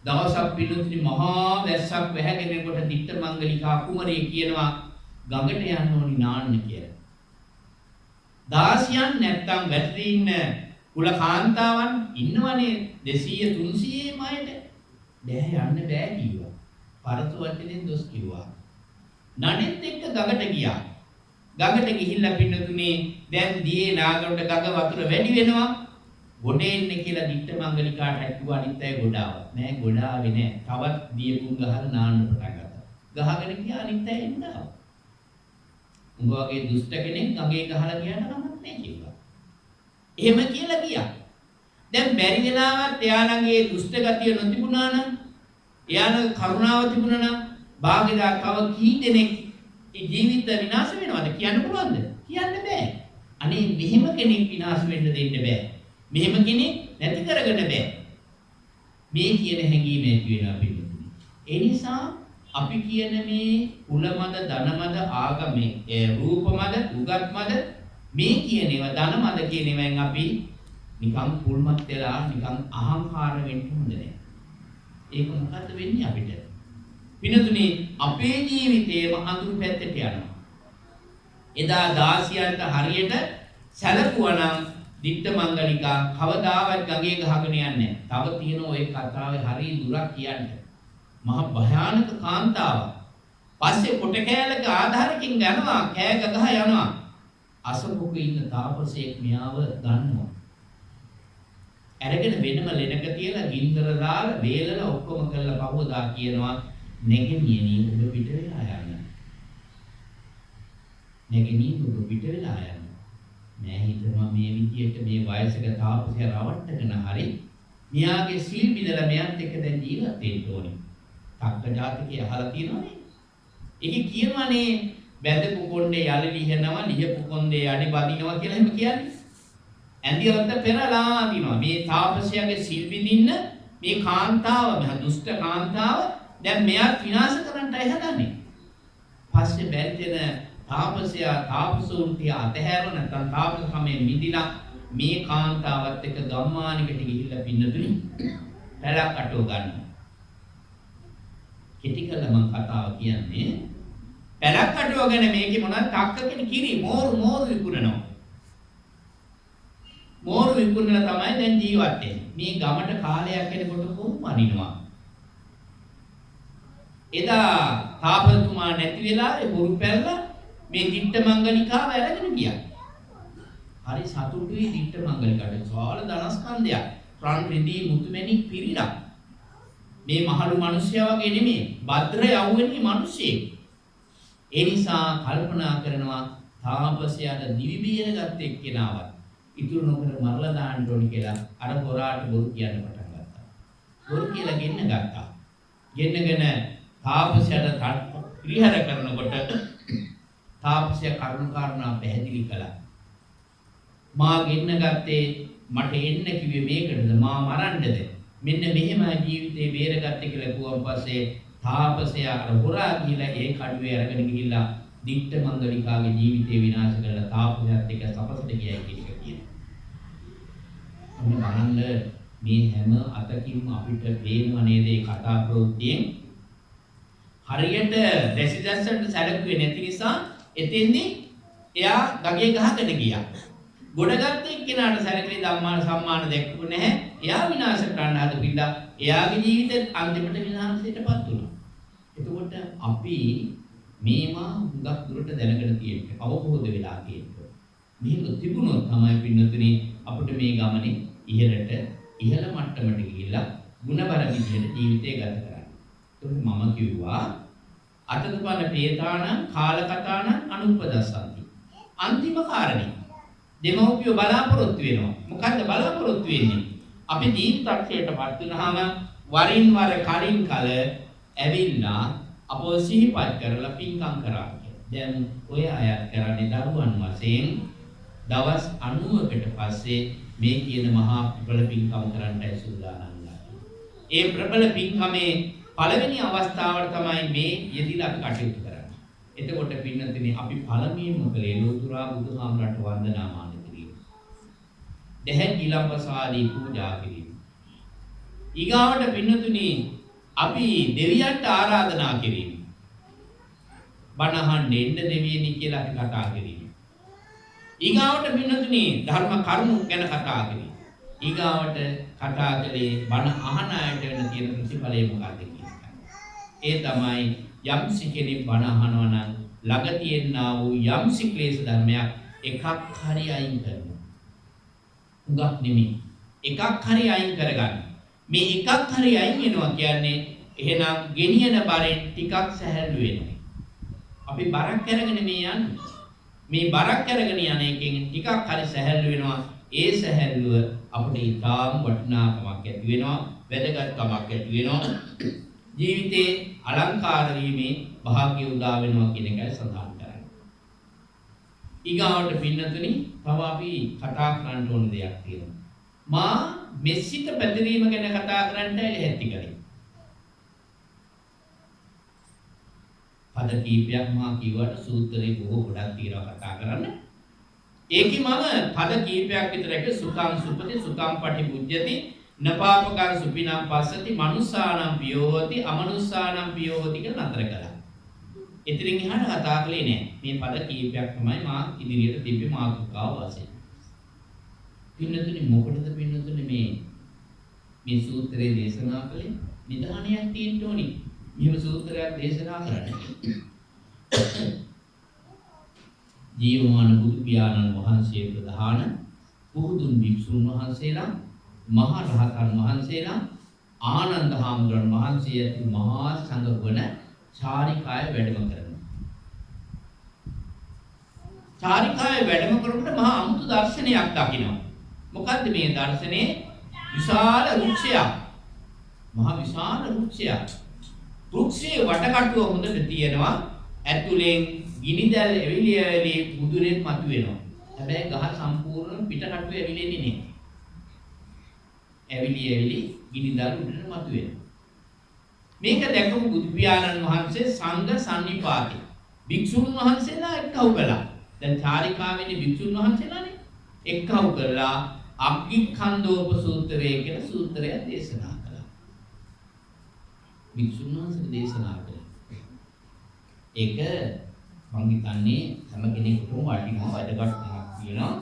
දවසක් පිළිතුරු මහා වැස්සක් වැහැගෙන කොට දිට්ඨ මංගලිකා කුමරිය කියනවා ගඟට යන්න ඕනි නාන්න කියලා. දාසියන් නැත්තම් වැටදී ඉන්න කුල කාන්තාවන් ඉන්නවනේ 200 300 මයිට. බෑ යන්න බෑ කිව්වා. පරතු වචනෙන් දොස් කිව්වා. නඩෙත් එක්ක ගඟට ගියා. ගඟට ගිහිල්ලා පින්නතුනේ දැන් දියේ නාගොඩ ගඟ වතුර වැඩි වෙනවා. ගොඩ එන්න කියලා දිට්ඨ මංගලිකාට කිව්වා අනිත් අය ගොඩාවක්. නෑ ගොඩාවේ නෑ. තවත් දියපුන් ගහලා නාන්න පටන් ගත්තා. ගහගෙන ගියා අනිත් අය එන්න ආවා. උඹ වගේ දුෂ්ට කෙනෙක් ගඟේ ගහලා ගියාට කමක් නෑ කිව්වා. එහෙම කියලා ගියා. දැන් බැරි වෙලාවත් එයා ළඟේ දුෂ්ට ගතිය නොතිබුණා නම්, එයා ළඟ කරුණාව තිබුණා නම්, භාගිදා තව කී දෙනෙක් ජීවිත විනාශ වෙනවද කියන්න පුළුවන්ද? කියන්න බෑ. අනේ මෙහෙම කෙනෙක් විනාශ වෙන්න දෙන්න බෑ. මෙහෙම කෙනෙක් නැති කරගන්න බෑ. මේ කියන හැඟීම ඇති වෙනවා පිළිතුරු. ඒ නිසා අපි කියන මේ කුලමද, ධනමද, ආගමේ, රූපමද, උගත්මද මේ කියන ඒවා ධනමද කියන ඒවාෙන් අපි නිකන් කුල්මත් වෙලා නිකන් අහංකාර වෙන්න හොඳ නැහැ. ඒක මොකද්ද වෙන්නේ අපිට? පිනතුනේ අපේ ජීවිතේම අඳුරු පැත්තට යනවා. එදා දාසියන්ට හරියට සැලකුවා නම් දිට්ඨ මංගලිකා කවදාවත් ගඟේ ගහගෙන යන්නේ නැහැ. තව තියෙන ওই කතාවේ හරිය දුරක් කියන්න. මහ භයානක කාන්තාවක්. පස්සේ කොට කෑලක ආධාරකින් යනවා, කෑ ගහ යනවා. අසපුක ඉන්න තාපසයෙක් මෙයාව ගන්නවා. අරගෙන වෙනම ලෙනක තියලා ගින්දර දාලා වේලලා ඔක්කොම කරලා පහවදා කියනවා නැගෙනියනි ඔබ පිට වෙලා යන්න. නැගෙනි ඔබ පිට වෙලා යන්න. මම හිතනවා මේ විදියට මේ වයසක තාපසයා රවට්ටගෙන හරි මෙයාගේ සීල් බිඳලා මෙයත් එක්ක දැන් ජීවත් වෙන්න ඕනේ. තක්ක ජාතකයේ අහලා තියෙනවනේ. ඒකේ කියනවානේ බැඳපු කොණ්ඩේ යලි ලිහනවා, ලිහපු කොණ්ඩේ යඩි බදිනවා කියලා එහෙම කියන්නේ. ඇඳියොත් පෙරලා දිනවා. මේ තාපසයාගේ සීල් බිඳින්න මේ කාන්තාව, මහ දුෂ්ට කාන්තාව දැන් මෙයාත් විනාශ කරන්නයි හදන්නේ. පස්සේ බැරිදෙන තාපසයා තාපසෝන්තිය අතහැරව නැත්නම් තාපසකමෙන් මිදිලා මේ කාන්තාවත් එක්ක ගම්මානකට ගිහිල්ලා පින්නතුනි පැලක් අටව ගන්නවා. කෙටි කළා මම කතාව කියන්නේ පැලක් අටවගෙන මේකේ මොනවද තක්කගෙන කිරි මෝරු විකුණනවා. මෝරු විකුණලා තමයි දැන් ජීවත් වෙන්නේ. මේ ගමට කාලයක් යනකොට කොහොම අනිනවා. එදා තාපසතුමා නැති වෙලාවේ හොරු පැල්ලා මේ දිට්ඨ මංගලිකාව අරගෙන ගියා. හරි සතුටුයි දිට්ඨ මංගලිකාට. සාල ධනස්කන්ධයක්. රන් රිදී මුතුමැණික් පිරිලා. මේ මහලු මිනිස්සයා වගේ නෙමෙයි. භද්‍ර යවුවෙනි මිනිස්සෙක්. ඒ නිසා කල්පනා කරනවා තාපසයාට දිවි බියනගත් එක්කෙනාවත් ඉතුරු නොකර මරලා දාන්න ඕනි කියලා අර හොරාට බොරු කියන්න පටන් ගත්තා. බොරු කියලා ගෙන්න ගත්තා. ගෙන්නගෙන තාපසයාට පිළිහර කරනකොට තාපසයා කරුණ කාරණා පැහැදිලි කළා. මා ගෙන්න ගත්තේ මට එන්න කිව්වේ මේකටද මා මරන්නද? මෙන්න මෙහෙම ජීවිතේ බේරගත්තේ කියලා කිව්වන් පස්සේ තාපසයා අර හොරා ගිහිලා ඒ කඩුවේ අරගෙන ගිහිල්ලා දිට්ඨ මංගලිකාගේ ජීවිතේ විනාශ කරලා තාපසයාත් එක්ක සපසට ගියයි කියන එක කියනවා. ඔන්න බලන්න මේ හැම අතකින්ම අපිට පේනවා නේද මේ කතා ප්‍රවෘත්තියෙන් හරියට රෙසිඩන්සන්ට සැලකුවේ නැති නිසා එතෙන්දී එයා ගගේ ගහගෙන ගියා. ගොඩගත්ත එක්කෙනාට සැලකලේ ධම්මාන සම්මාන දැක්කුව නැහැ. එයා විනාශ කරන්න හදපින්දා එයාගේ ජීවිතේ අන්තිමට විනාශයටපත් වුණා. එතකොට අපි මේවා හුඟක් දුරට දැනගෙන තියෙන්නේ අවබෝධ වෙලා තියෙන්නේ. මේක තිබුණොත් තමයි පින්නතුනි අපිට මේ ගමනේ ඉහළ මට්ටමට ගිහිල්ලා ಗುಣබර විදියට ජීවිතය ගත කරන්න. ඒකට මම කිව්වා අතතුපන පේතාන කාලකතාන අනුපදස්සන්ති. අන්තිම කාරණේ දෙමව්පියෝ බලාපොරොත්තු වෙනවා. මොකද්ද බලාපොරොත්තු වෙන්නේ? අපි දීප්තක්ෂයටපත් වුනහම වරින් වර කලින් කල ඇවිල්ලා අපව සිහිපත් කරලා පින්කම් කරා. දැන් ඔය අයත් කරන්නේ දරුවන් වශයෙන් දවස් 90කට පස්සේ මේ කියන මහා ප්‍රබල පින්කම් කරන්නයි සූදානම්. ඒ ප්‍රබල පින්කමේ පළවෙනි අවස්ථාවට තමයි මේ යෙදිලා අපි කටයුතු කරන්නේ. එතකොට පින්නතුනි අපි පළමුවෙන්ම කලේ ලෝතුරා බුදුහාමරට වන්දනාමාන කිරීම. දෙහෙන් ඊළම්පසාදී පූජා කිරීම. ඊගාවට පින්නතුනි අපි දෙවියන්ට ආරාධනා කිරීම. බණ අහන්න එන්න දෙවියනි කියලා අපි කතා කිරීම. ඊගාවට පින්නතුනි ධර්ම කරුණු ගැන කතා කිරීම. ඊගාවට කතා කළේ බණ අහන අයට වෙන තියෙන ප්‍රතිඵලය මොකක්ද කියන එක. ඒ තමයි යම්සි කෙනෙක් බණ අහනවා නම් ළඟ තියෙනා වූ යම්සි ක්ලේශ ධර්මයක් එකක් හරි අයින් කරනවා. උගක් නෙමෙයි. එකක් හරි අයින් කරගන්න. මේ එකක් හරි අයින් වෙනවා කියන්නේ එහෙනම් ගෙනියන බරෙන් ටිකක් සැහැල්ලු වෙනවා. අපි බරක් අරගෙන මේ යන්නේ. මේ බරක් අරගෙන යන එකෙන් ටිකක් හරි සැහැල්ලු වෙනවා. ඒ සැහැල්ලුව අපිට ඊටාම් වටිනාකමක් ඇති වෙනවා. වැදගත්කමක් ඇති වෙනවා. ජීවිතේ අලංකාර වීමේ භාග්‍ය උදා වෙනවා කියන එකයි සඳහන් කරන්නේ. ඊගාවට පින්නතුනි තව අපි කතා කරන්න ඕන දෙයක් තියෙනවා. මා මෙසිත පැතිරීම ගැන කතා කරන්නයි ලැහැත්ති කරේ. පද කීපයක් මා කිව්වට සූත්‍රේ බොහෝ ගොඩක් තියෙනවා කතා කරන්න. ඒකේ මම පද කීපයක් විතරක සුඛං සුපති සුඛං පටිපුජ්ජති නපාපකං සුපිනම් පස්සති මනුස්සානම් පියෝති අමනුස්සානම් පියෝති කියලා නතර කළා. ඉතින් එහාට කතා කළේ නෑ. මේ පද කීපයක් තමයි මා ඉදිරියට තිබ්බේ මාතෘකාව වශයෙන්. පින්නතුනි මොකටද පින්නතුනි මේ සූත්‍රයේ දේශනා කළේ? නිදානයක් තියෙන්න ඕනි. මෙහෙම සූත්‍රයක් දේශනා කරන්නේ. ජීවමාන බුදු පියාණන් වහන්සේ ප්‍රධාන පුහුදුන් භික්ෂුන් වහන්සේලා මහා රහතන් වහන්සේලා ආනන්ද හාමුදුරන් වහන්සේ ඇති මහා සංඝවන චාරිකාය වැඩම කරනවා. චාරිකාය වැඩම කරනකොට මහා අමුතු දර්ශනයක් දකිනවා. මොකද්ද මේ දර්ශනේ? විශාල වෘක්ෂයක්. මහා විශාල වෘක්ෂයක්. වෘක්ෂයේ වටකටුව හොඳට තියෙනවා. ඇතුලෙන් ගිනිදැල් එවිලි මුදුරෙන් මතුවෙනවා. හැබැයි ගහ සම්පූර්ණ පිටකටුව එවිලෙන්නේ නැහැ. ඇවිලි ගිනිදල් උඩට මතුවෙනවා. මේක දැකපු බුදු පියාණන් වහන්සේ සංඝ සන්නිපාතේ භික්ෂුන් වහන්සේලා එක්කව කළා. දැන් චාරිකාවේදී භික්ෂුන් වහන්සේලානේ එක්කව කළා අග්ගිඛන්‍தோප සූත්‍රය කියලා සූත්‍රයක් දේශනා කළා. භික්ෂුන් වහන්සේ දේශනා කළා. ඒක මම හිතන්නේ හැම කෙනෙකුටම වටිනා වැදගත්කමක් තියෙනවා.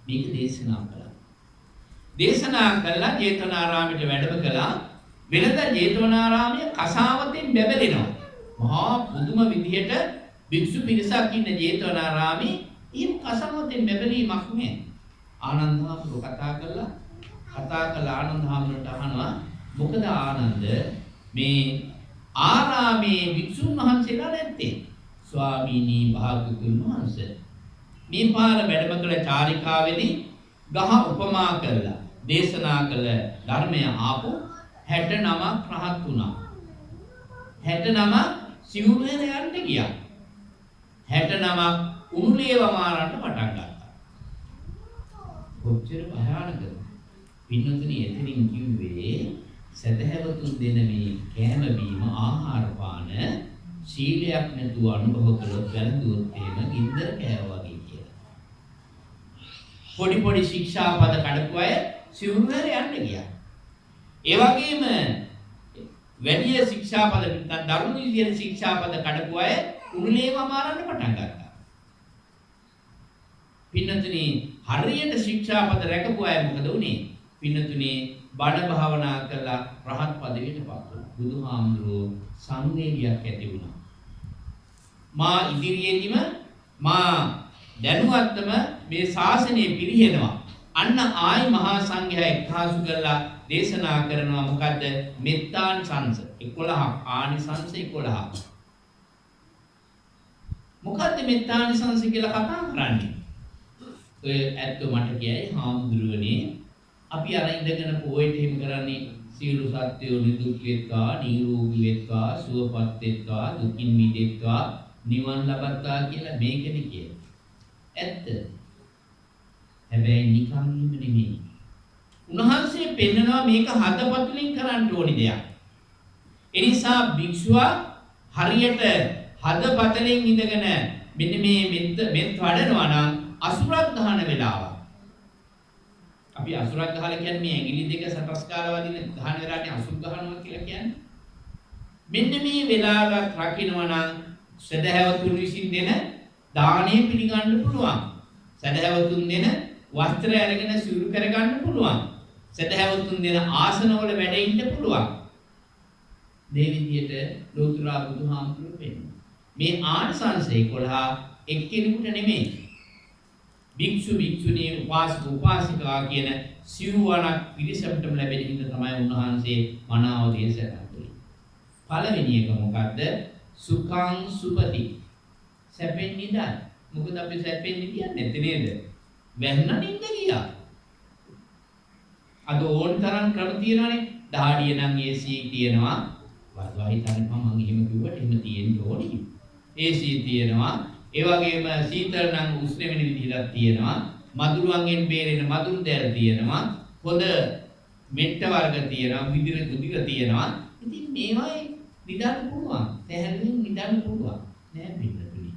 මේක දේශනා කළා. දේශනා කළා ජේතවනාරාමයට වැඩම කළා. වෙනද ජේතවනාරාමයේ කසාවතෙන් බැබලෙනවා. මහා පුදුම විදිහට භික්ෂු පිරිසක් ඉන්න ජේතවනාරාමේ ඊම් කසාවතෙන් බැබලීමක් නෑ. ආනන්ද හාමුදුරුවෝ කතා කළා ආනන්ද හාමුදුරුවන්ට අහනවා මොකද ආනන්ද මේ ආරාමේ වික්ෂුන් වහන්සේලා නැත්තේ. ස්වාමීනි භාග්‍යවතුන් වහන්සේ මේ පාර වැඩම කළ චාරිකාවේදී ගහ උපමා කරලා දේශනා කළ ධර්මය ආපු 69ක් රහත් වුණා. 69 සිවුරේ යන්න ගියා. 69ක් උණුලේව මාරන්න පටන් ගත්තා. කොච්චර භයානකද? පින්නතුනි එතනින් කිව්වේ සදහැවතුන් දෙන මේ කෑම බීම ආහාර පාන සීලයක් නැතුව අනුභව කළොත් වැළඳුවොත් එහෙම ගින්දර කෑවා වගේ කියලා. පොඩි පොඩි ශික්ෂාපද කඩපු අය සිවුරේ යන්න ගියා. ඒ වගේම වැඩි ශික්ෂාපද නැත්නම් දරුණු විදියට ශික්ෂාපද කඩපු අය උණුලේම මාරන්න පටන් ගත්තා. පින්නතුනි හරියට ශික්ෂාපද රැකපු අය මොකද උනේ? පින්නතුනි බණ භාවනා කළා රහත් පදවියට පත් වුණා. බුදුහාමුදුරුවෝ සංවේගයක් ඇති වුණා. මා ඉදිරියේදීම මා දැනුවත්වම මේ ශාසනය පිරිහෙනවා. අන්න ආයි මහා සංඝයා එක්හාසු කරලා දේශනා කරනවා මොකද්ද? මෙත්තානිසංස 11ක් ආනිසංස 11ක්. මොකද්ද මෙත්තානිසංස කියලා කතා කරන්නේ? ඔය ඇත්ත මට කියයි හාමුදුරුවනේ අපි අර ඉඳගෙන පොයිට එහෙම කරන්නේ සියලු සත්‍යෝ නිදුක් වෙත්වා නිරෝගී වෙත්වා සුවපත් වෙත්වා දුකින් මිදෙත්වා නිවන් ලබත්වා කියලා මේකනේ කියන්නේ. ඇත්ත. හැබැයි නිකන් නෙමෙයි. උන්වහන්සේ පෙන්නනවා මේක හදපතුලින් කරන්න ඕනි දෙයක්. ඒ නිසා භික්ෂුවා හරියට හදපතලින් ඉඳගෙන මෙන්න මේ මෙත් වඩනවා නම් අසුරක් ගහන වෙලාව. අපි අසුරක් ගහලා කියන්නේ මේ ඇඟිලි දෙක සටස් කාලා වදින ගහන වෙලාවට අසුර ගහනවා කියලා කියන්නේ. මෙන්න මේ වෙලාවක් රකින්නවා නම් සදහැවතුන් විසින් දෙන දාණය පිළිගන්න පුළුවන්. සදහැවතුන් දෙන වස්ත්‍රය අරගෙන සිවුරු කරගන්න පුළුවන්. සදහැවතුන් දෙන ආසනවල වැඩ ඉන්න පුළුවන්. මේ විදිහට ලෝතුරා බුදුහාමුදුරුවෝ පෙන්නනවා. මේ ආනිසංස 11 එක්කෙනෙකුට නෙමෙයි. භික්ෂු භික්ෂුණී උපාසක උපාසිකා කියන සිව්වණක් පිරිසටම ලැබෙන හිඳ තමයි උන්වහන්සේ මනාව දේශනා කළේ. පළවෙනි එක මොකද්ද? සුඛං සුපති. සැපෙන් නිදා. මොකද අපි සැපෙන් නිදියන්නේ නැත්තේ නේද? වැන්න නිින්ද ගියා. අද ඕන තරම් ක්‍රම තියෙනවානේ. දහඩිය නම් AC තියෙනවා. වහිතන්නේ මම එහෙම කිව්වට එහෙම තියෙන්න ඕනේ. AC තියෙනවා. ඒ වගේම සීතල නම් උෂ්ණ වෙන විදිහක් තියෙනවා. මදුරුවන්ගෙන් බේරෙන මදුරු දැල් තියෙනවා. පොද මෙට්ට වර්ග තියෙනවා. විදිර දුදිර තියෙනවා. ඉතින් මේවායි නිදාන්න පුළුවන්. තැහැල්ලෙන් නිදාන්න පුළුවන්. නෑ පිටුනේ.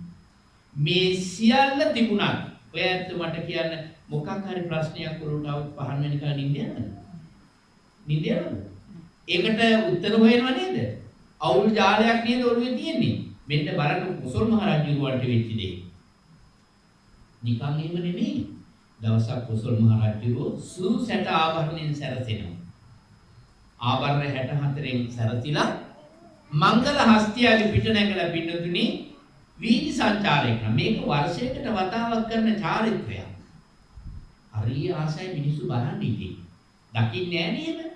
මේ සියල්ල තිබුණත් ඔය ඇත්ත මට කියන්න මොකක් හරි ප්‍රශ්නයක් වලට આવුත් පහන් වෙනකන් නිින්ද යනවද? නිින්ද යනවද? ඒකට උත්තර හොයනව නේද? අවුල් ජාලයක් නේද ඔළුවේ තියෙන්නේ? මෙන්න බලන්න කොසල් මහ රජුරවන්ට වෙච්ච දේ. නිකන් එහෙම නෙමෙයි. දවසක් කොසල් මහ රජුරෝ සූ සැට ආභරණයෙන් සැරසෙනවා. ආභරණ 64න් සැරසිලා මංගල හස්තියාගේ පිට නැගලා පින්නතුනි වීදි සංචාරය කරන මේක වර්ෂයකට වතාවක් කරන චාරිත්‍රයක්. හරිය ආසයි මිනිස්සු බලන්න ඉතින්. දකින්නේ නෑ නේද?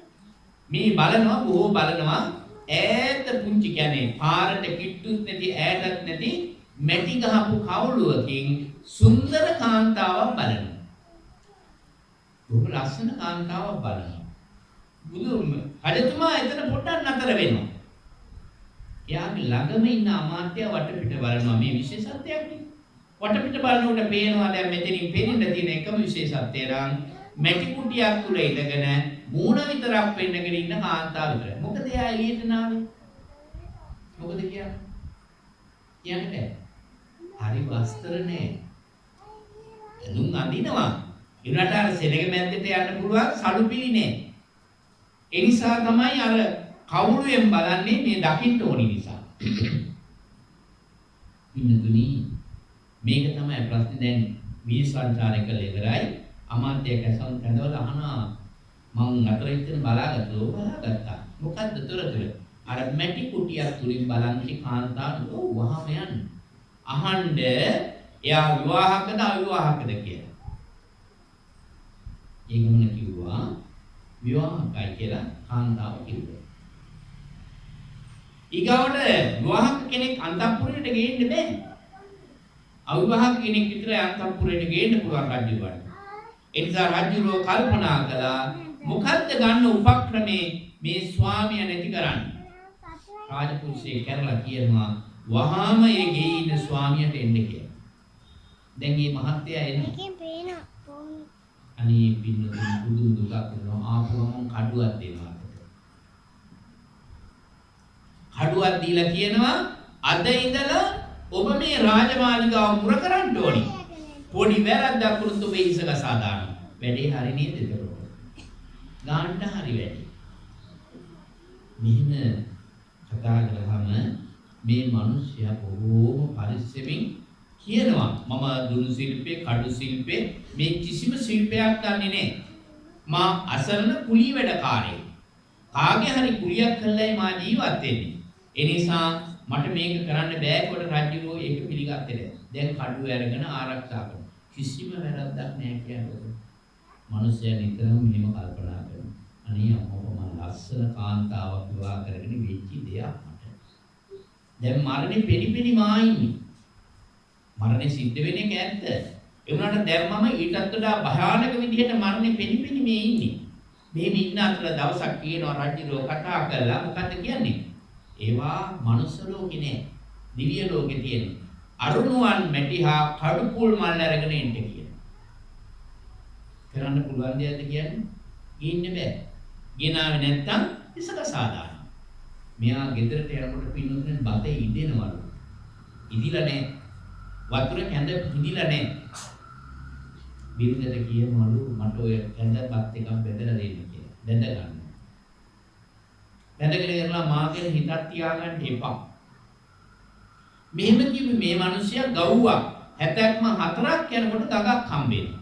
මේ බලනවා බොහෝ බලනවා ඈත පුංචි කියන්නේ පාරට කිට්ටුත් නැති ඈතත් නැති මැටි ගහපු කවුළුවකින් සුන්දර කාන්තාවක් බලනවා. බොහොම ලස්සන කාන්තාවක් බලනවා. රජතුමා එතන පොඩ්ඩක් නතර වෙනවා. එයාගේ ළඟම ඉන්න අමාත්‍යා වටපිට බලනවා මේ විශේෂත්වයක් නේ. වටපිට බලනකොට පේනවා දැන් මෙතනින් පේන්න තියෙන එකම විශේෂත්වය නම් මැටි කුටියක් තුල ඉඳගෙන මූණ විතරක් පෙන්නගෙන ඉන්න කාන්තාව විතරයි. මොකද එයා එළියට නාවේ? මොකද කියන්නේ? කියන්නේ හරි වස්ත්‍ර නෑ. එදුන් අඳිනවා. ඉරට අර සෙනග මැද්දට යන්න පුළුවන් සලුපිලි නෑ. ඒ නිසා තමයි අර කවුරුයෙන් බලන්නේ මේ දකින්න ඕනි නිසා. ඉන්නතුනි මේක තමයි ප්‍රශ්නේ දැන් වී සංචාරය කළ ඉවරයි. අමාත්‍ය කැසන් කඳවල අහනවා මම අතර ඉතින් බලාගත්තා. මොකද්ද තොරතුර? අර මැටි කුටියක් තුලින් බලන්නේ කාන්තාව වහම යන්න. අහන්න එයා විවාහකද අවිවාහකද කියලා. ඒගොල්ලෝ කිව්වා විවාහකයි කියලා කාන්තාව කිව්වා. ඊගාවට විවාහක කෙනෙක් අන්තఃපුරයට ගේන්න බෑ. අවිවාහක කෙනෙක් විතර අන්තఃපුරයට ගේන්න පුළුවන් රජුට. ඒ නිසා රජුරෝ කල්පනා කළා මොකද්ද ගන්න උපක්‍රමේ මේ ස්වාමියා නැති කරන්නේ. රාජපුරුෂයෙක් කරලා කියනවා වහාම ඒ ගේ ඉන්න ස්වාමියාට එන්න කියලා. දැන් මේ මහත්තයා එන්නේ. අනේ පින්නතුනි පුදුම දුකක් වෙනවා. ආපුවම කඩුවක් දෙනවා. කඩුවක් දීලා කියනවා අද ඉඳලා ඔබ මේ රාජමාලිගාව මුර කරන්න ඕනි. පොඩි වැරද්දක් වුණොත් ඔබ ඉසගසා දානවා. වැඩේ හරි නේද එතකොට? ගාන්න හරි වැඩි. මෙහෙම කතා කරාම මේ මිනිස්සයා බොහෝම පරිස්සමින් කියනවා මම දුනු ශිල්පේ කඩු ශිල්පේ මේ කිසිම ශිල්පයක් ගන්නෙ නෑ. මා අසරණ කුලී වැඩකාරයෙක්. කාගේ හරි කුලියක් කළයි මා ජීවත් වෙන්නේ. ඒ නිසා මට මේක කරන්න බෑ කොට රජුරෝ ඒක පිළිගත්තේ නෑ. දැන් කඩුව අරගෙන ආරක්ෂා කරනවා. කිසිම වැරද්දක් නෑ කියන්නේ. මිනිස්සයා නිතරම මෙහෙම කල්පනා කරනවා. අනේ අම්මෝ මම ලස්සන කාන්තාවක් විවාහ කරගෙන වෙච්ච දෙයක් මට. දැන් මරණේ පෙනිපෙනි මා ඉන්නේ. මරණේ සිද්ධ වෙන එක ඇත්ත. ඒ වුණාට දැන් මම ඊටත් වඩා භයානක විදිහට මරණේ පෙනිපෙනි මේ ඉන්නේ. මෙහෙම ඉන්න අතර දවසක් කියනවා රජුරෝ කතා කළා මොකද්ද කියන්නේ? ඒවා මනුස්ස ලෝකේ නෑ. දිව්‍ය ලෝකේ තියෙන. අරුණුවන් මැටිහා කඩුපුල් මල් අරගෙන ඉන්න කියන. කරන්න පුළුවන් දෙයක්ද කියන්නේ? ගින්න බෑ. ගෙනාවේ නැත්තම් ඉසක සාදාන. මෙයා ගෙදරට යනකොට පින්නතුනේ බතේ ඉදෙනවලු. ඉදිලා නෑ. වතුර කැඳ ඉදිලා නෑ. බිරිඳට කියනවලු මට ඔය කැඳ බත් එකක් බෙදලා දෙන්න කියලා. බෙද ගන්න. බැඳගෙන ඉරලා මාගෙන හිතක් තියාගන්න එපා. මෙහෙම කිව්වේ මේ මිනිස්සයා ගව්වා 74ක් යනකොට ගගක් හම්බෙනවා.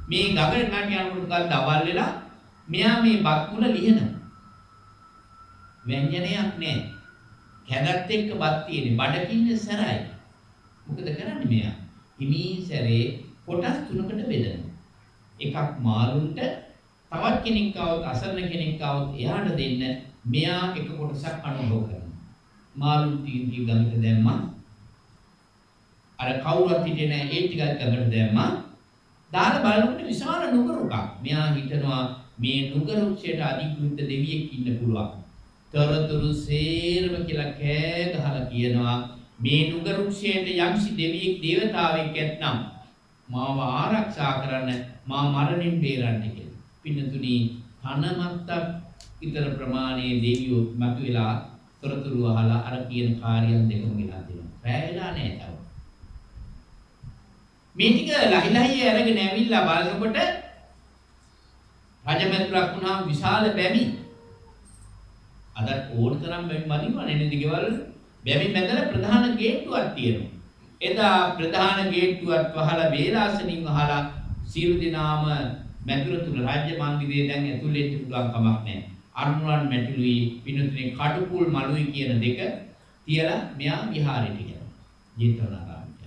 මේ ගගට නට යනකොට ගල් දවල් වෙලා මෙයා මේ බත් මුල ලිහනවා. ව්‍යංජනයක් නැහැ. කැදත් එක්ක බත් තියෙන්නේ බඩකින්නේ සරයි. මොකද කරන්නේ මෙයා? හිමී සැරේ කොටස් තුනකට බෙදනවා. එකක් මාළුන්ට තවත් කෙනෙක් ආවොත් අසරණ කෙනෙක් ආවොත් එයාට දෙන්න මෙයා එක කොටසක් අනුභව කරනවා. මාළු ටික ගඟට දැම්මා. අර කවුරුත් හිටියේ නැහැ ඒ ටිකක් ගඟට දැම්මා. දාලා බලනකොට විශාල නුගරුකක්. මෙයා හිතනවා මේ නුගරුක්ෂයට අධිකෘත දෙවියෙක් ඉන්න පුළුවන්. තරතුරු සේරම කියලා කෑ ගහලා කියනවා මේ නුගරුක්ෂයට යම්සි දෙවියෙක් දේවතාවෙක් ඇත්නම් මාව ආරක්ෂා කරන්න මා මරණින් බේරන්න කියලා. පින්නතුනි තනමත්තක් ඊතර ප්‍රමාණයේ දෙවියෝ මතුවලා තොරතුරු අහලා අර කියන කාර්යයන් දෙකම ගිලා දෙනවා. රැයලා නැහැ තව. මේ ටික ලහිලහිය අරගෙන ඇවිල්ලා බලනකොට රජමැදුරක් වුණාම විශාල බැමි. අද ඕන තරම් බැමි මදිනවා නේද ගෙවල්. බැමි මැදලා ප්‍රධාන ගේට්ටුවක් තියෙනවා. එදා ප්‍රධාන ගේට්ටුවත් වහලා වේලාසනින් වහලා සියලු දෙනාම මැදුර තුල රාජ්‍ය මන්දිරේ දැන් ඇතුළේ ඉන්න පුළුවන් කමක් නැහැ. අරුණුවන් මැටිලුයි පිනුතුනේ කඩුපුල් මලුයි කියන දෙක තියලා මෙයා විහාරෙට ගියා. ජේතවනාරාමයට.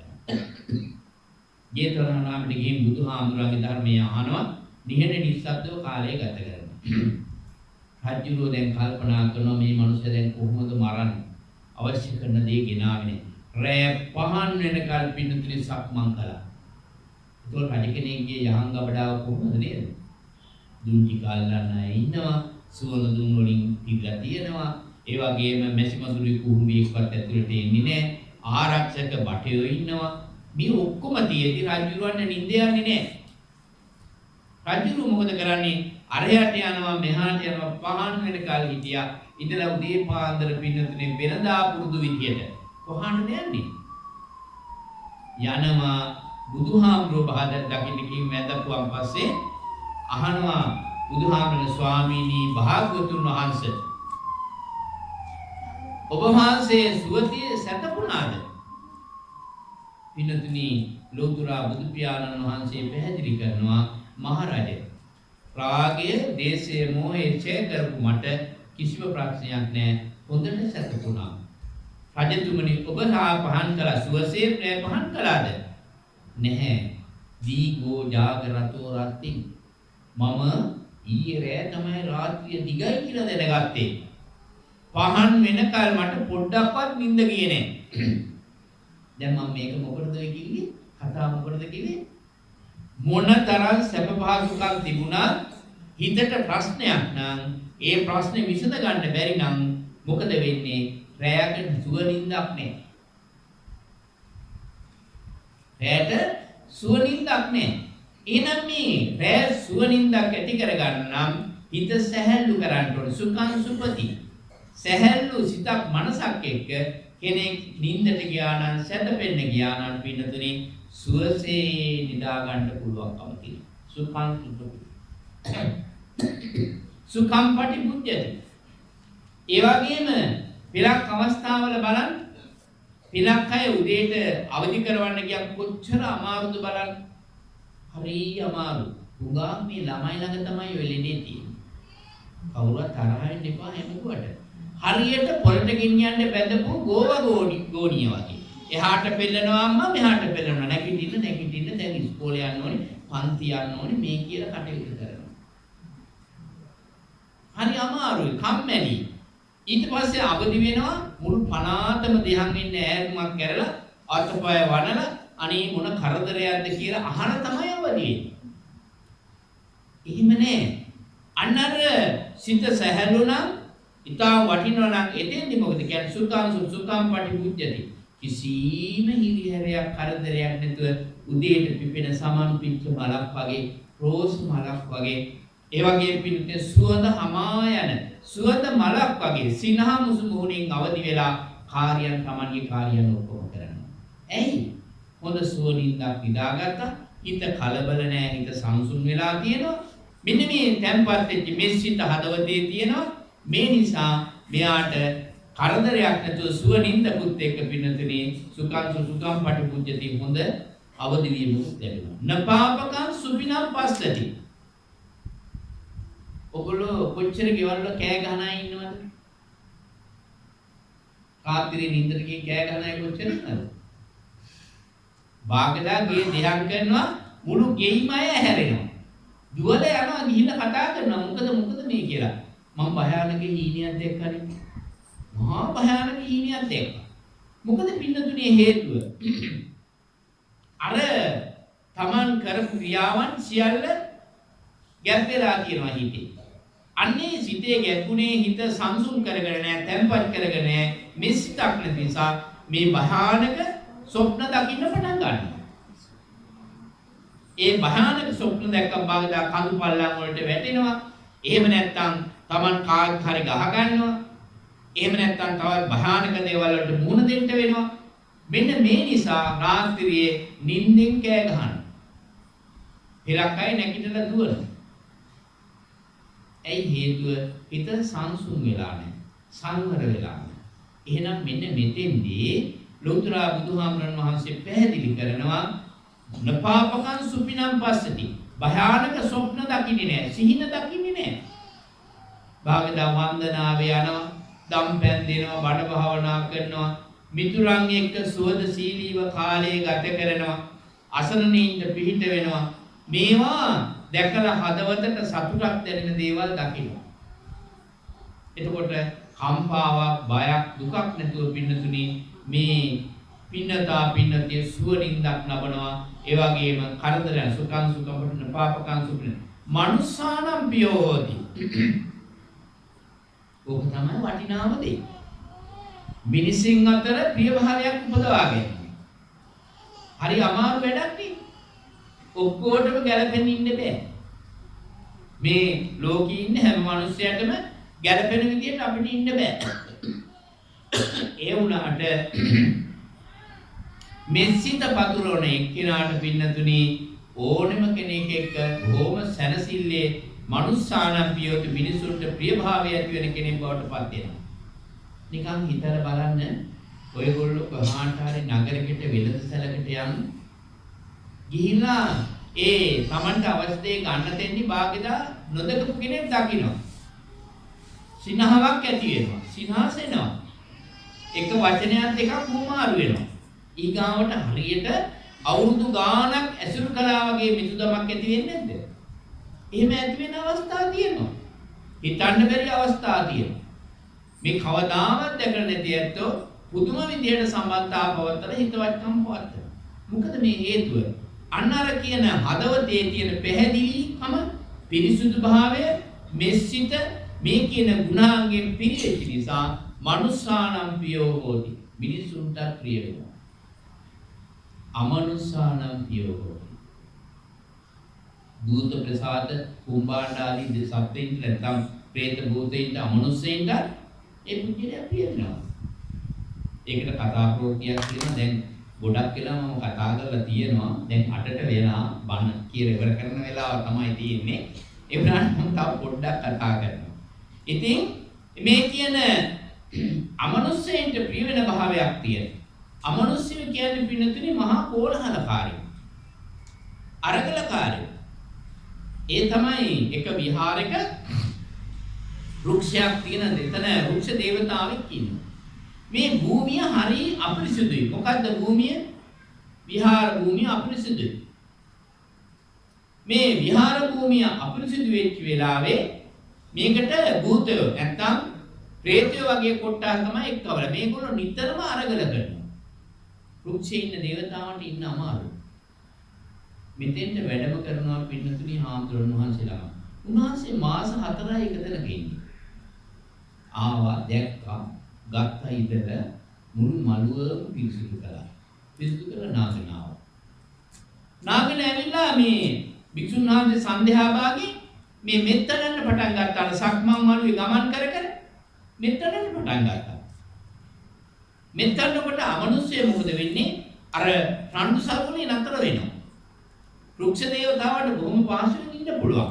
ජේතවනාරාමයට ගිහින් බුදුහාමුදුරන්ගේ ධර්මය අහනවා. නිහඬ නිස්සබ්දව කාලය ගත කරනවා. රජුරෝ දැන් කල්පනා කරනවා මේ මිනිස්සු දැන් කොහොමද මරන්නේ? අවශ්‍ය කරන දේ ගෙනාවේ රෑ පහන් වෙනකල් පිනුතුනේ සක්මන් කළා. ඒතකොට රජ කෙනෙක්ගේ යහන් ගබඩාව කොහොමද නේද? දුන්ටි කාලන ඉන්නවා. සුවඳ දුම් වලින් පිරලා තියෙනවා. ඒ වගේම මැසි මදුරුයි කුහුඹියක්වත් ඇතුළට එන්නේ නැහැ. ආරක්ෂක බටයෝ ඉන්නවා. මේ ඔක්කොම තියෙදි රජුරවන්න නිින්ද යන්නේ නැහැ. රජුරු මොකද කරන්නේ? අරයට යනවා මෙහාට යනවා පහන් වෙනකල් හිටියා. ඉඳලා උදේ පාන්දර පින්නතුනේ වෙනදා පුරුදු විදියට කොහාටද යන්නේ? යනවා බුදුහාමුදුරුවෝ බහදර දකින්න කිව්ව වැඳපුවාන් පස්සේ අහනවා බුදුහාමුදුරනේ ස්වාමීනි භාග්‍යවතුන් වහන්සේ ඔබ වහන්සේ සුවතිය සැතපුණාද? පින්නතුනි ලෝතුරා බුදු පියාණන් වහන්සේ පැහැදිලි කරනවා මහරජා රාගය දේශයේ මොහේ ඡය කරපු මට කිසිම ප්‍රශ්නයක් නැහැ හොඳට සැතපුණා. රජතුමනි ඔබ පහන් කළා සුවසේ ප්‍රේ පහන් කළාද? නැහැ. දීගෝ ජාගරතෝ රත්ති මම ඊයේ රෑ තමයි රාත්‍රිය දිගයි කියලා දැනගත්තේ. පහන් වෙනකල් මට පොඩ්ඩක්වත් නිින්ද ගියේ නැහැ. දැන් මම මේක මොකටද කිව්වේ? කතාව මොකටද කිව්වේ? මොනතරම් සැප පහසුකම් තිබුණා හිතට ප්‍රශ්නයක් නම් ඒ ප්‍රශ්නේ විසඳ ගන්න බැරි නම් මොකද වෙන්නේ? රැයට සුව නිින්දක් නැහැ. රැයට සුව නිින්දක් නැහැ. එහෙනම් මේ රැය සුව නිින්දක් ඇති කරගන්න නම් හිත සැහැල්ලු කරන්න ඕනේ. සුඛං සුපති. සැහැල්ලු සිතක් මනසක් එක්ක කෙනෙක් නිින්දට ගියා නම් සැතපෙන්න ගියා නම් පින්නතුනේ සුවසේ නිදා ගන්න පුළුවන්කම තියෙනවා. සුඛං සුපති. සුඛං පටිභුජ්ජති. ඒ වගේම පෙරක් අවස්ථාවල බලන්න පෙරක් අය උදේට අවදි කරවන්න ගියා කොච්චර අමාරුද බලන්න. හරි අමාරු. උගා මේ ළමයි ළඟ තමයි ඔය ලෙඩේ තියෙන්නේ. කවුරුත් තරහ වෙන්න එපා හැමකුවට. හරියට පොළට ගෙනියන්න බැඳපු ගෝණිය වගේ. එහාට පෙන්නනවා අම්මා මෙහාට පෙන්නනවා. නැගිටින්න දැන් ඉස්කෝලේ යන්න ඕනේ, පන්ති යන්න ඕනේ මේ කියලා කටයුතු කරනවා. හරි අමාරුයි, කම්මැලි. ඊට පස්සේ අවදි වෙනවා මුළු පනාතම දෙහන් ඉන්න ඈතුමක් කරලා අතපය වනලා අනේ මොන කරදරයක්ද කියලා අහන තමයි අවදි වෙන්නේ. එහෙම නෑ. අන්නර සිත සැහැල්ලු නම් ඊටා වටිනවා නම් එතෙන්දි මොකද කියන්නේ? සුඛං පටිභුජ්ජති. කිසිම හිරිහැරයක් කරදරයක් නැතුව උදේට පිපෙන සමන් පිච්ච මලක් වගේ, රෝස් මලක් වගේ, ඒ වගේ පිළිතේ සුවඳ හමා යන සුවඳ මලක් වගේ සිනහ මුසු මොහොනින් අවදි වෙලා කාර්යයන් Tamanගේ කාර්යයන් ඔක්කොම කරනවා. ඇයි? හොඳ සුවඳින්දක් නිදාගත්තා. හිත කලබල නැහැ, හිත සංසුන් වෙලා තියෙනවා. මෙන්න මේ තැම්පත් වෙච්ච මෙසිත හදවතේ තියෙනවා. මේ නිසා මෙයාට කරදරයක් නැතුව සුවඳින්දකුත් එක්ක පින්නතුනේ සුඛං පටිභුජ්ජති හොඳ අවදි වීමක් ලැබෙනවා. නපාපකං සුපිනම් පස්සති. ඔගොල්ලෝ කොච්චර ගෙවල් වල කෑ ගහන අය ඉන්නවද? රාත්‍රියේ නිින්දට ගිහින් කෑ ගහන අය කොච්චර ඉන්නවද? බාගදා ගේ දෙහන් කරනවා මුළු ගෙයිම අය හැරෙනවා. දුවල යනවා ගිහිල්ලා කතා කරනවා මොකද මේ කියලා. මම භයානක හීනියක් දැක්කනේ. මහා භයානක හීනියක් දැක්කා. මොකද පින්නතුනේ හේතුව? අර Taman කරපු ක්‍රියාවන් සියල්ල ගැඹෙලා තියෙනවා හිතේ. අන්නේ සිතේ ගැඹුනේ හිත සංසුන් කරගෙන නැහැ, තැම්පත් කරගෙන නැහැ. මේ සිතක් නැති නිසා මේ භයානක ස්වප්න දකින්න පටන් ගන්නවා. ඒ භයානක ස්වප්න දැක්කම බාගදා කඳු පල්ලම් වලට වැටෙනවා. එහෙම නැත්නම් Taman කාක් හරි ගහ ගන්නවා. එහෙම නැත්නම් තවත් භයානක දේවල් වලට මුහුණ දෙන්න වෙනවා. මෙන්න මේ නිසා රාත්‍රියේ නිින්දෙන් කෑ ගහනවා. පෙරක් අය නැගිටලා දුවනවා. ඇයි හේතුව? හිත සංසුන් වෙලා නැහැ. සංවර වෙලා නැහැ. එහෙනම් මෙන්න මෙතෙන්දී ලෝතර බුදුහාමරන් වහන්සේ පැහැදිලි කරනවා නපාපකං සුපිනම් පස්සති. භයානක ස්වප්න දකින්නේ නැහැ. සිහින දකින්නේ නැහැ. භාගදා වන්දනාවේ යනවා, දම්පැන් දෙනවා, බණ භාවනා කරනවා, මිතුරන් එක්ක සුවදශීලීව කාලය ගත කරනවා, අසරණයින්ට පිහිට වෙනවා. මේවා දැකලා හදවතට සතුටක් දැනෙන දේවල් දකිනවා. එතකොට කම්පාවක්, බයක්, දුකක් නැතුව පින්නතුනි මේ පින්නතා පින්නතිය සුවනින්දක් ලබනවා. ඒ වගේම කරදරයන් සුඛං සුඛපටන පාපකං සුඛන මනුස්සානම් පියෝති. ඕක තමයි වටිනාම දේ. මිනිසින් අතර ප්‍රියභාවයක් උපදවා ගැනීම. හරි අමාරු වැඩක් නේ. ඔක්කොටම ගැලපෙන්න ඉන්න බෑ. මේ ලෝකේ ඉන්න හැම මිනිස්සයටම ගැලපෙන විදිහට අපිට ඉන්න බෑ. ඒ වුණාට මෙසිත පතුරවන එක්කිනාට පින්නතුනි ඕනෙම කෙනෙක් එක්ක බොහොම සැනසille මනුස්සානම් පියොත් මිනිසුන්ට ප්‍රියභාවය ඇති වෙන කෙනෙක් බවට පත් වෙනවා. නිකන් හිතලා බලන්න ඔයගොල්ලෝ කොහාට හරි නගරයකට වෙළඳසැලකට යන්න ගිහිලා ඒ Tamanට අවශ්‍ය දේ ගන්න තෙන්දි භාග්‍යදා නොදකපු කෙනෙක් දකින්නවා. සිනහවක් ඇති වෙනවා. සිනහසෙනවා. එක වචනයක් දෙකක් මුමාරු වෙනවා. ඊගාවට හරියට අවුරුදු ගාණක් ඇසුරු කළා වගේ මිතුදමක් ඇති වෙන්නේ නැද්ද? එහෙම ඇති වෙන අවස්ථා තියෙනවා. හිතන්න බැරි අවස්ථා තියෙනවා. මේ කවදාවත් දැකලා නැති ඇත්තෝ පුදුම විදියට සම්බන්ධතාව පවත්තලා හිතවත්කම් පවත්තන. මොකද මේ හේතුව? අන්න අර කියන හදවතේ තියෙන පැහැදිලිකම, පිරිසුදු භාවය, මෙස්සිත මේ කියන ගුණාංගයෙන් පිරිච්ච නිසා මනුස්සානම් පියෝ හෝති. මිනිසුන්ට ප්‍රිය වෙනවා. අමනුස්සානම් පියෝ හෝති. භූත ප්‍රසාද කුම්භාණ්ඩ ආදී සත්ත්වයින්ට නැත්නම් പ്രേත භූතයින්ට අමනුස්සයින්ට ඒ පුජ්‍යලයා ප්‍රිය වෙනවා. ඒකට කතා ප්‍රෝග්‍රෑම් කියනවා. දැන් ගොඩක් වෙලා මම කතා කරලා තියෙනවා. දැන් 8ට වෙලා බණ කියලා ඉවර කරන වෙලාව තමයි තියෙන්නේ. ඒ වුණාට මම තව පොඩ්ඩක් කතා කරනවා. ඉතින් මේ කියන අමනුස්සයින්ට ප්‍රිය වෙන භාවයක් තියෙනවා. අමනුස්සය කියන්නේ පින්නතුනේ මහා කෝලහලකාරී. අරගලකාරී. ඒ තමයි එක විහාරයක වෘක්ෂයක් තියෙන දෙතන වෘක්ෂ දේවතාවෙක් ඉන්නවා. මේ භූමිය හරි අපිරිසුදුයි. මොකද්ද භූමිය? විහාර භූමිය අපිරිසුදුයි. මේ විහාර භූමිය අපිරිසුදු වෙච්ච වෙලාවේ මේකට භූතයෝ නැත්තම් ප්‍රේතයෝ වගේ කොට්ටාස් තමයි එක්කවල. මේගොල්ලෝ නිතරම අරගල කරනවා. වෘක්ෂයේ ඉන්න දේවතාවන්ට ඉන්න අමාරුයි. මෙතෙන්ට වැඩම කරනවා පින්නතුණි හාමුදුරන් වහන්සේලා. උන්වහන්සේ මාස 4යි එකතැනක ඉන්නේ. ආවා දැක්කා ගත්ත ඉදල මුළු මළුවම පිරිසිදු කළා. පිරිසිදු කරලා නාගෙන ආවා. නාගෙන ඇවිල්ලා මේ භික්ෂුන් වහන්සේ සන්ධ්‍යා භාගේ මේ මෙත්තනන්න පටන් ගත්තා. සක්මන් මළුවේ ගමන් කර කර මෙත්තනන්න පටන් ගත්තා. මෙත්තනකොට අමනුෂ්‍ය මොකද වෙන්නේ? අර රණ්ඩු සරුවනේ නතර වෙනවා. වෘක්ෂ දේවතාවට බොහොම පාසුවෙන් ඉන්න පුළුවන්.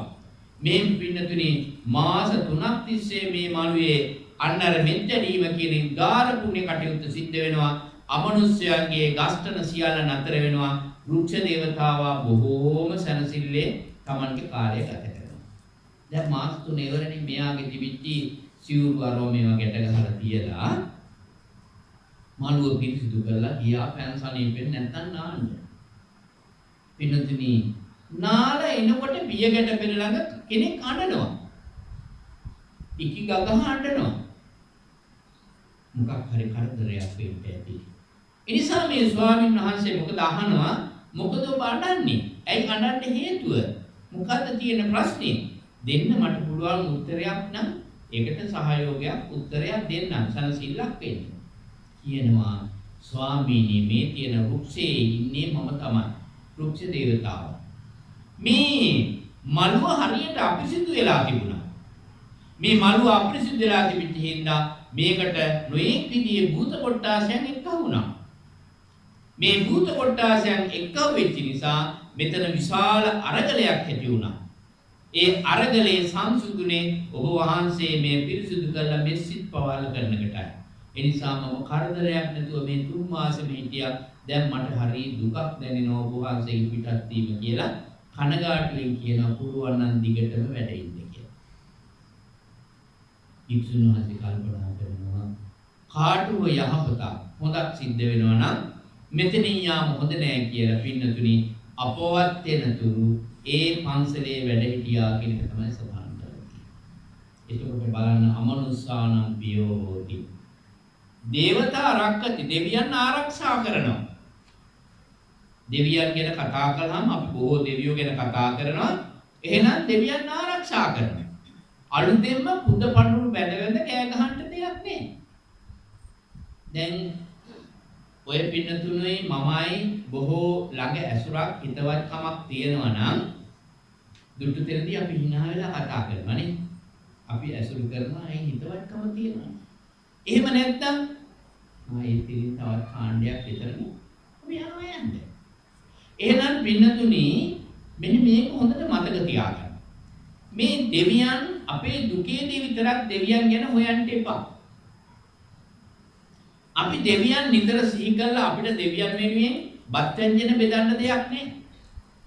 මේ පින්නතුනි මාස 3ක් තිස්සේ මේ මළුවේ අන්නර මෙත්තඩීම කියන ගාර පුණ්‍ය කටයුත්ත සිද්ධ වෙනවා. අමනුෂ්‍යයන්ගේ ගස්ඨන සියල්ල නතර වෙනවා. වෘක්ෂ දේවතාවා බොහෝම සැනසille Tamanගේ කාලය ගත කරනවා. දැන් මාස 3 ඉවරනේ මෙයාගේ තිබිච්ච සිවුරු අරෝමේව ගැට ගහලා තියලා මළුව පිරිසිදු කරලා ගියා පැන්සනේ වෙන්නේ නැත්තම් නාන්න. පින්නතුනි නාල එනකොට පියගැට පෙර ළඟ කෙනෙක් අඬනවා. ඉකි ගගහ අඬනවා. මොකක් හරි කරදරයක් වෙන්න ඇති. ඒ නිසා මේ ස්වාමීන් වහන්සේ මොකද අහනවා? මොකද ඔබ අඬන්නේ? ඇයි අඬන්න හේතුව? මොකද්ද තියෙන ප්‍රශ්නේ? දෙන්න මට පුළුවන් උත්තරයක් නම් ඒකට සහයෝගයක් උත්තරයක් දෙන්නම් සනසිල්ලක් වෙන්න. කියනවා ස්වාමීනි මේ තියෙන වෘක්ෂයේ ඉන්නේ මම තමයි. වෘක්ෂ දේවතාව. මේ මළුව හරියට අපිරිසිදු වෙලා තිබුණා. මේ මළුව අපිරිසිදු වෙලා තිබිච්ච හින්දා මේකට නොයෙක් විදිහේ භූත කොට්ටාසයන් එක්ක වුණා. මේ භූත කොට්ටාසයන් එක්ක වෙච්ච නිසා මෙතන විශාල අරගලයක් ඇති වුණා. ඒ අරගලේ සංසුදුනේ ඔබ වහන්සේ මේ පිරිසිදු කරලා මෙස්සිත් පවාල කරනකටයි. ඒ නිසා මම කරදරයක් නැතුව මේ 3 මාසෙම හිටියා. දැන් මට හරි දුකක් දැනෙනවා ඔබ වහන්සේගේ පිටත් වීම කියලා කනගාටුවෙන් කියනවා පුළුවන් නම් දිගටම වැඩ ඉන්න කියලා. භික්ෂුන් වහන්සේ කල්පනා කරනවා කාටුව යහපත හොඳක් සිද්ධ වෙනවා නම් මෙතනින් යාම හොඳ නෑ කියලා පින්නතුනි අපවත් වෙනතුරු ඒ පන්සලේ වැඩ හිටියා කියන එක තමයි සඳහන් කරන්නේ. එතකොට බලන්න අමනුස්සානම් පියෝ හෝති. දේවතා රක්කති දෙවියන් ආරක්ෂා කරනවා. දෙවියන් ගැන කතා කළාම අපි බොහෝ දෙවියෝ ගැන කතා කරනවා. එහෙනම් දෙවියන් ආරක්ෂා කරනවා. අලුතෙන්ම පුද පඬුරු බැඳගෙන කෑ ගහන්න දෙයක් නෑ. දැන් ඔය පින්නතුනේ මමයි බොහෝ ළඟ ඇසුරක් හිතවත්කමක් තියෙනවා නම් දුටු තැනදී අපි hina වෙලා කතා කරනවා නේ. අපි ඇසුරු කරනවා ඒ හිතවත්කම තියෙනවා. එහෙම නැත්නම් ආයේ තිරින් තවත් කාණ්ඩයක් විතරනේ අපි යනවා යන්නේ. එහෙනම් පින්නතුනි මෙන්න මේක හොඳට මතක තියාගන්න. මේ දෙවියන් අපේ දුකේදී විතරක් දෙවියන් ගැන හොයන්න එපා. අපි දෙවියන් නිතර සිහි කරලා අපිට දෙවියන් වෙනුවෙන් බත් ව්‍යංජන බෙදන්න දෙයක් නැහැ.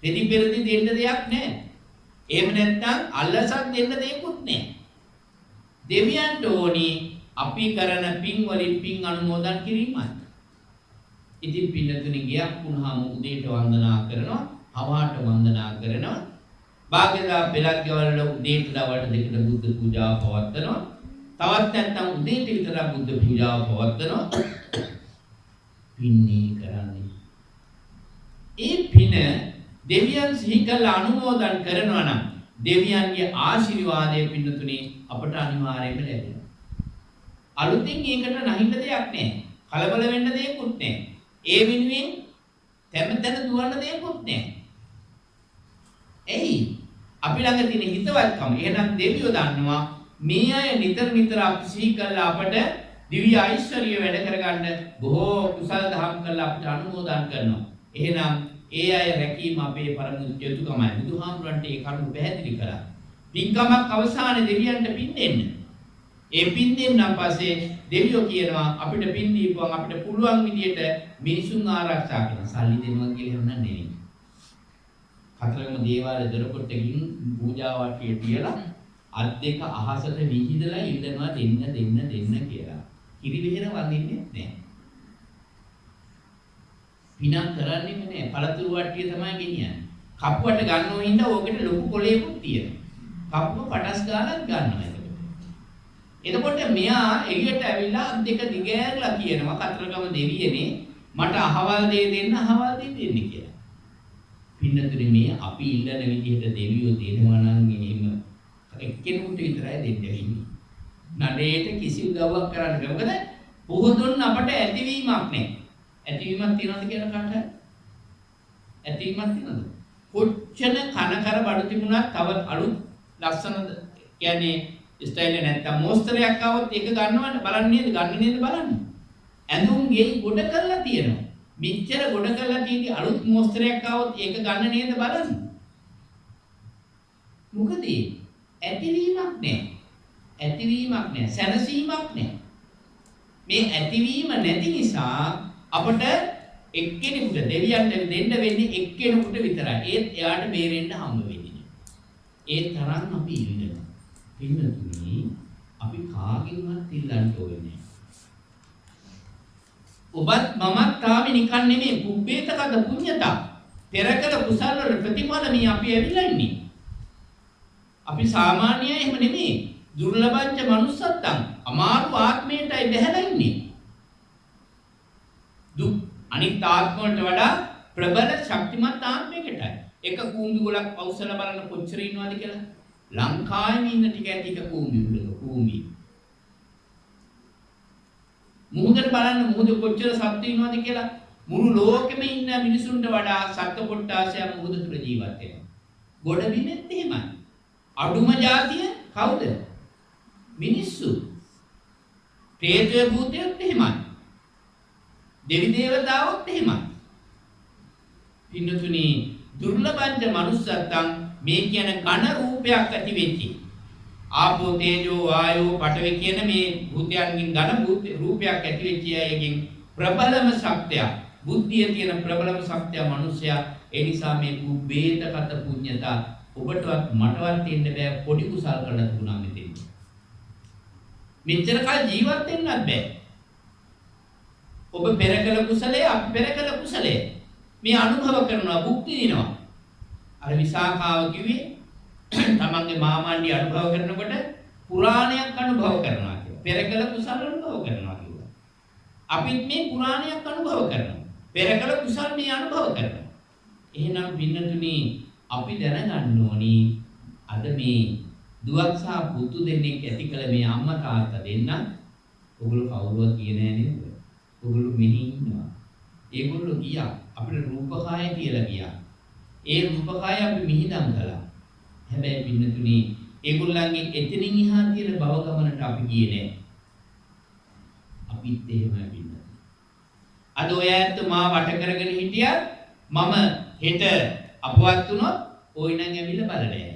රෙදි පෙරදි දෙන්න දෙයක් නැහැ. එහෙම නැත්නම් අල්ලසක් දෙන්න දෙයක්වත් නැහැ. දෙවියන්ට ඕනි අපි කරන පින් වලින් පින් අනුමෝදන් කිරීමයි. ඉතින් පින්නතුනි ගියක් වුණාම උදේට වන්දනා කරනවා, හවාට වන්දනා කරනවා. භාග්‍යදා පෙලක් ගවල උදේට දවල්ට දෙකට බුද්ධ පූජා පවත්වනවා. තවත් නැත්නම් උදේට විතර බුද්ධ පූජාව පවත්වනවා. පින්නේ කරන්නේ. ඒ පින දෙවියන් සිහි කළ අනුමෝදන් කරනවා නම් දෙවියන්ගේ ආශිර්වාදය පින්නතුනේ අපට අනිවාර්යයෙන්ම ලැබෙනවා. අලුතින් ඒකට නැහින්න දෙයක් නැහැ. කලබල වෙන්න දෙයක්වත් නැහැ. ඒ වෙනුවෙන් තැමතැන දුවන්න දෙයක්වත් නැහැ. එයි අපි ළඟ තියෙන හිතවත්කම. එහෙනම් දෙවියෝ දන්නවා මේ අය නිතර නිතර අපි සිහි කළා අපට දිව්‍ය ඓශ්වර්ය වැඩ කරගන්න බොහෝ කුසල දහම් කළා අපට අනුමෝදන් කරනවා. එහෙනම් ඒ අය රැකීම අපේ පරම යුතුයකමයි. බුදුහාමුදුරන්ට ඒ කරුණ පැහැදිලි කළා. පින්කමක් අවසානයේ දෙවියන්ට පින් දෙන්න. ඒ පින් දෙන්නම් පස්සේ දෙවියෝ කියනවා අපිට පින් දීපුවම අපිට පුළුවන් විදියට මිනිසුන් ආරක්ෂා කරන සල්ලි දෙනවා කියලා එහෙම නෙවෙයි. කතරගම දේවාල දොරකොට්ටකින් පූජාවට්ටිය තියලා අත් දෙක අහසට විහිදලා ඉල්ලනවා දෙන්න කියලා. කිරි වෙහෙර වඳින්නේ නැහැ. පිනක් කරන්නේ නැහැ. පළතුරු වට්ටිය තමයි ගෙනියන්නේ. කපුවට ගන්නව හින්දා ඕකට ලොකු කොලේකුත් තියෙනවා. කපුව පටස් ගාලක් ගන්නවා එතකොට මෙයා එළියට ඇවිල්ලා අත් දෙක දිගෑරලා කියනවා කතරගම දෙවියනේ මට අහවල් දෙන්න කියලා. පින්නතුනි මේ අපි ඉල්ලන විදිහට දෙවියෝ දෙනවා නම් එහෙම එක්කෙනෙකුට විතරයි දෙන්න වෙන්නේ. නඩේට කිසි උදව්වක් කරන්න බෑ. මොකද පොහොදුන් අපට ඇතිවීමක් නැහැ. ඇතිවීමක් තියනවද කියලා කාට හරි? ඇතිවීමක් තියනවද? කොච්චර කනකර බඩු තිබුණත් තව අලුත් ලස්සන කියන්නේ ස්ටයිල් නැත්තම් මොස්තරයක් આવොත් ඒක ගන්නවන්න බලන්නේ ගන්න නේද බලන්නේ. ඇඳුම් ගේ ගොඩ කරලා තියෙනවා. මෙච්චර ගොඩ කරලා තියෙදි අලුත් මොස්තරයක් આવොත් ඒක ගන්න නේද බලන්නේ. මොකද ඇතිවීමක් නැහැ. සැනසීමක් නැහැ. මේ ඇතිවීම නැති නිසා අපට එක්කෙනෙකුට දෙවියන්ට දෙන්න වෙන්නේ එක්කෙනෙකුට විතරයි. ඒත් එයාට බේරෙන්න හම්බ වෙන්නේ නැහැ. ඒ තරම් අපි ඉන්නවා. පින්නතුනි අපි කාගෙන්වත් ඉල්ලන්න ඕනේ නැහැ. ඔබත් මමත් තාම නිකන් නෙමෙයි කුබ්බේතකද පුඤ්ඤතා. පෙරකල කුසල වල ප්‍රතිඵල මේ අපි ඇවිල්ලා ඉන්නේ. අපි සාමාන්‍යයි එහෙම නෙමෙයි. දුර්ලභංච manussත්තං අමාරු ආත්මයටයි බැහැලා ඉන්නේ. දුක් අනිත් ආත්ම වලට වඩා ප්‍රබල ශක්තිමත් ආත්මයකටයි. එක කූඹි ගොලක් පෞසල බලන කොච්චර ඉන්නවද කියලා. ලංකාවේ ඉන්න ටික ඇති එක කූඹි. මුහුදට බලන්න මුහුද කොච්චර සත්ත්ව ඉන්නවද කියලා. මුළු ලෝකෙම ඉන්න මිනිසුන්ට වඩා සත්ත්ව කොට්ටාසය මුහුද තුල ජීවත් වෙනවා. ගොඩ බිමෙත් එහෙමයි. අඩුම જાතිය කවුද? මිනිස්සු. ප්‍රේතය භූතයත් එහෙමයි. දෙවි දේවතාවොත් එහෙමයි. පින්නතුනි දුර්ලභංච manussත්තං මේ කියන ඝන රූපයක් ඇති වෙච්චි. ආපෝ තේජෝ වායෝ පඨවි කියන මේ භූතයන්ගෙන් ඝන රූපයක් ඇති වෙච්ච අයගෙන් ප්‍රබලම ශක්තිය බුද්ධිය තියෙන ප්‍රබලම ශක්තිය මිනිසයා. ඒ නිසා මේ කුබ්බේතකත පුඤ්ඤතා ඔබටවත් මටවත් දෙන්න බෑ. පොඩි කුසල් කරලා තිබුණා මෙතෙන්. මෙච්චර කාල ජීවත් වෙන්නත් බෑ. ඔබ පෙරකල කුසලයේ අප පෙරකල කුසලයේ මේ අනුභව කරනවා භුක්ති දිනවා. අර විසාකාව කිව්වේ තමන්ගේ මාමණ්ඩි අනුභව කරනකොට පුරාණයක් අනුභව කරනවා කියලා. පෙරකල කුසල අනුභව කරනවා කියලා. අපිත් මේ පුරාණයක් අනුභව කරනවා. පෙරකල කුසල මේ අනුභව කරනවා. එහෙනම් පින්නතුනි අපි දැනගන්න ඕනි අද මේ දුවක් සහ පුතු දෙන්නෙක් ඇති කළ මේ අම්මා තාත්තා දෙන්න ඔගොල්ලෝ කවුරුවත් කියන්නේ නැහැ නේද? ඔගොල්ලෝ මෙහි ඉන්නවා. ඒගොල්ලෝ ගියා අපිට රූපකාය කියලා ගියා. ඒ රූපකාය අපි මිහිදම් කළා. හැබැයි පින්නතුනි ඒගොල්ලන්ගේ එතනින් එහා තියෙන භව ගමනට අපි ගියේ නෑ. අපිත් එහෙමයි පින්නතුනි. අද ඔය ඇත්ත මා වට කරගෙන හිටියා මම හෙට අපවත් වුණොත් ඔය නම් ඇවිල්ලා බලලා යයි.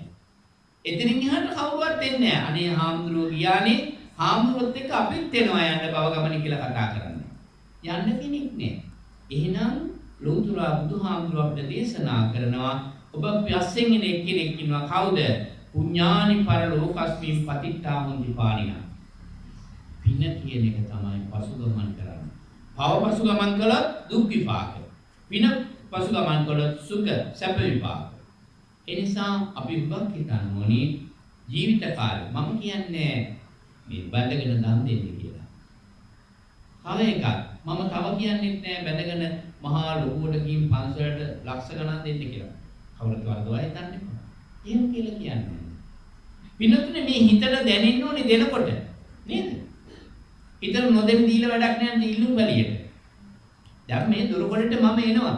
එතනින් එහාට කවුරුවත් එන්නේ නෑ. අනේ හාමුදුරුවෝ ගියානේ හාමුදුරුවොත් එක්ක අපිත් එනවා යන්න භව ගමන කියලා කතා කරන්නේ. යන්න කෙනෙක් නෑ. එහෙනම් ලෞතර බුදුහාමුදුරුවෝ අපිට දේශනා කරනවා ඔබ පස්සෙන් එන එක්කෙනෙක් ඉන්නවා කවුද? පුඤ්ඤානි පරලෝකස්මින් පතිට්ඨා හොන්ති පානිනා. පින කියන එක තමයි පසුගමන් කරන්නේ. භව පසුගමන් කළා දුක් විපාක. පින පසුගමන් කළා සුඛ සැප විපාක. ඒ නිසා අපි උගක් හිතන්න ඕනේ ජීවිත කාලේ මම කියන්නේ මේ බැඳගෙන දන් දෙන්න කියලා. තව එකක් මම තව කියන්නෙත් නෑ බැඳගෙන මහා ලොකුවට ගිහින් පන්සලට ලක්ෂ ගණන් දෙන්න කියලා. කවුරුත් වරදවා හිතන්නේ. එහෙම කියලා කියන්නේ. පින්නතුනේ මේ හිතට දැනෙන්න ඕනේ දෙනකොට නේද? හිතට නොදෙන්න දීලා වැඩක් නෑ ඉල්ලුම් වලියට. දැන් මේ දොරකොඩට මම එනවා.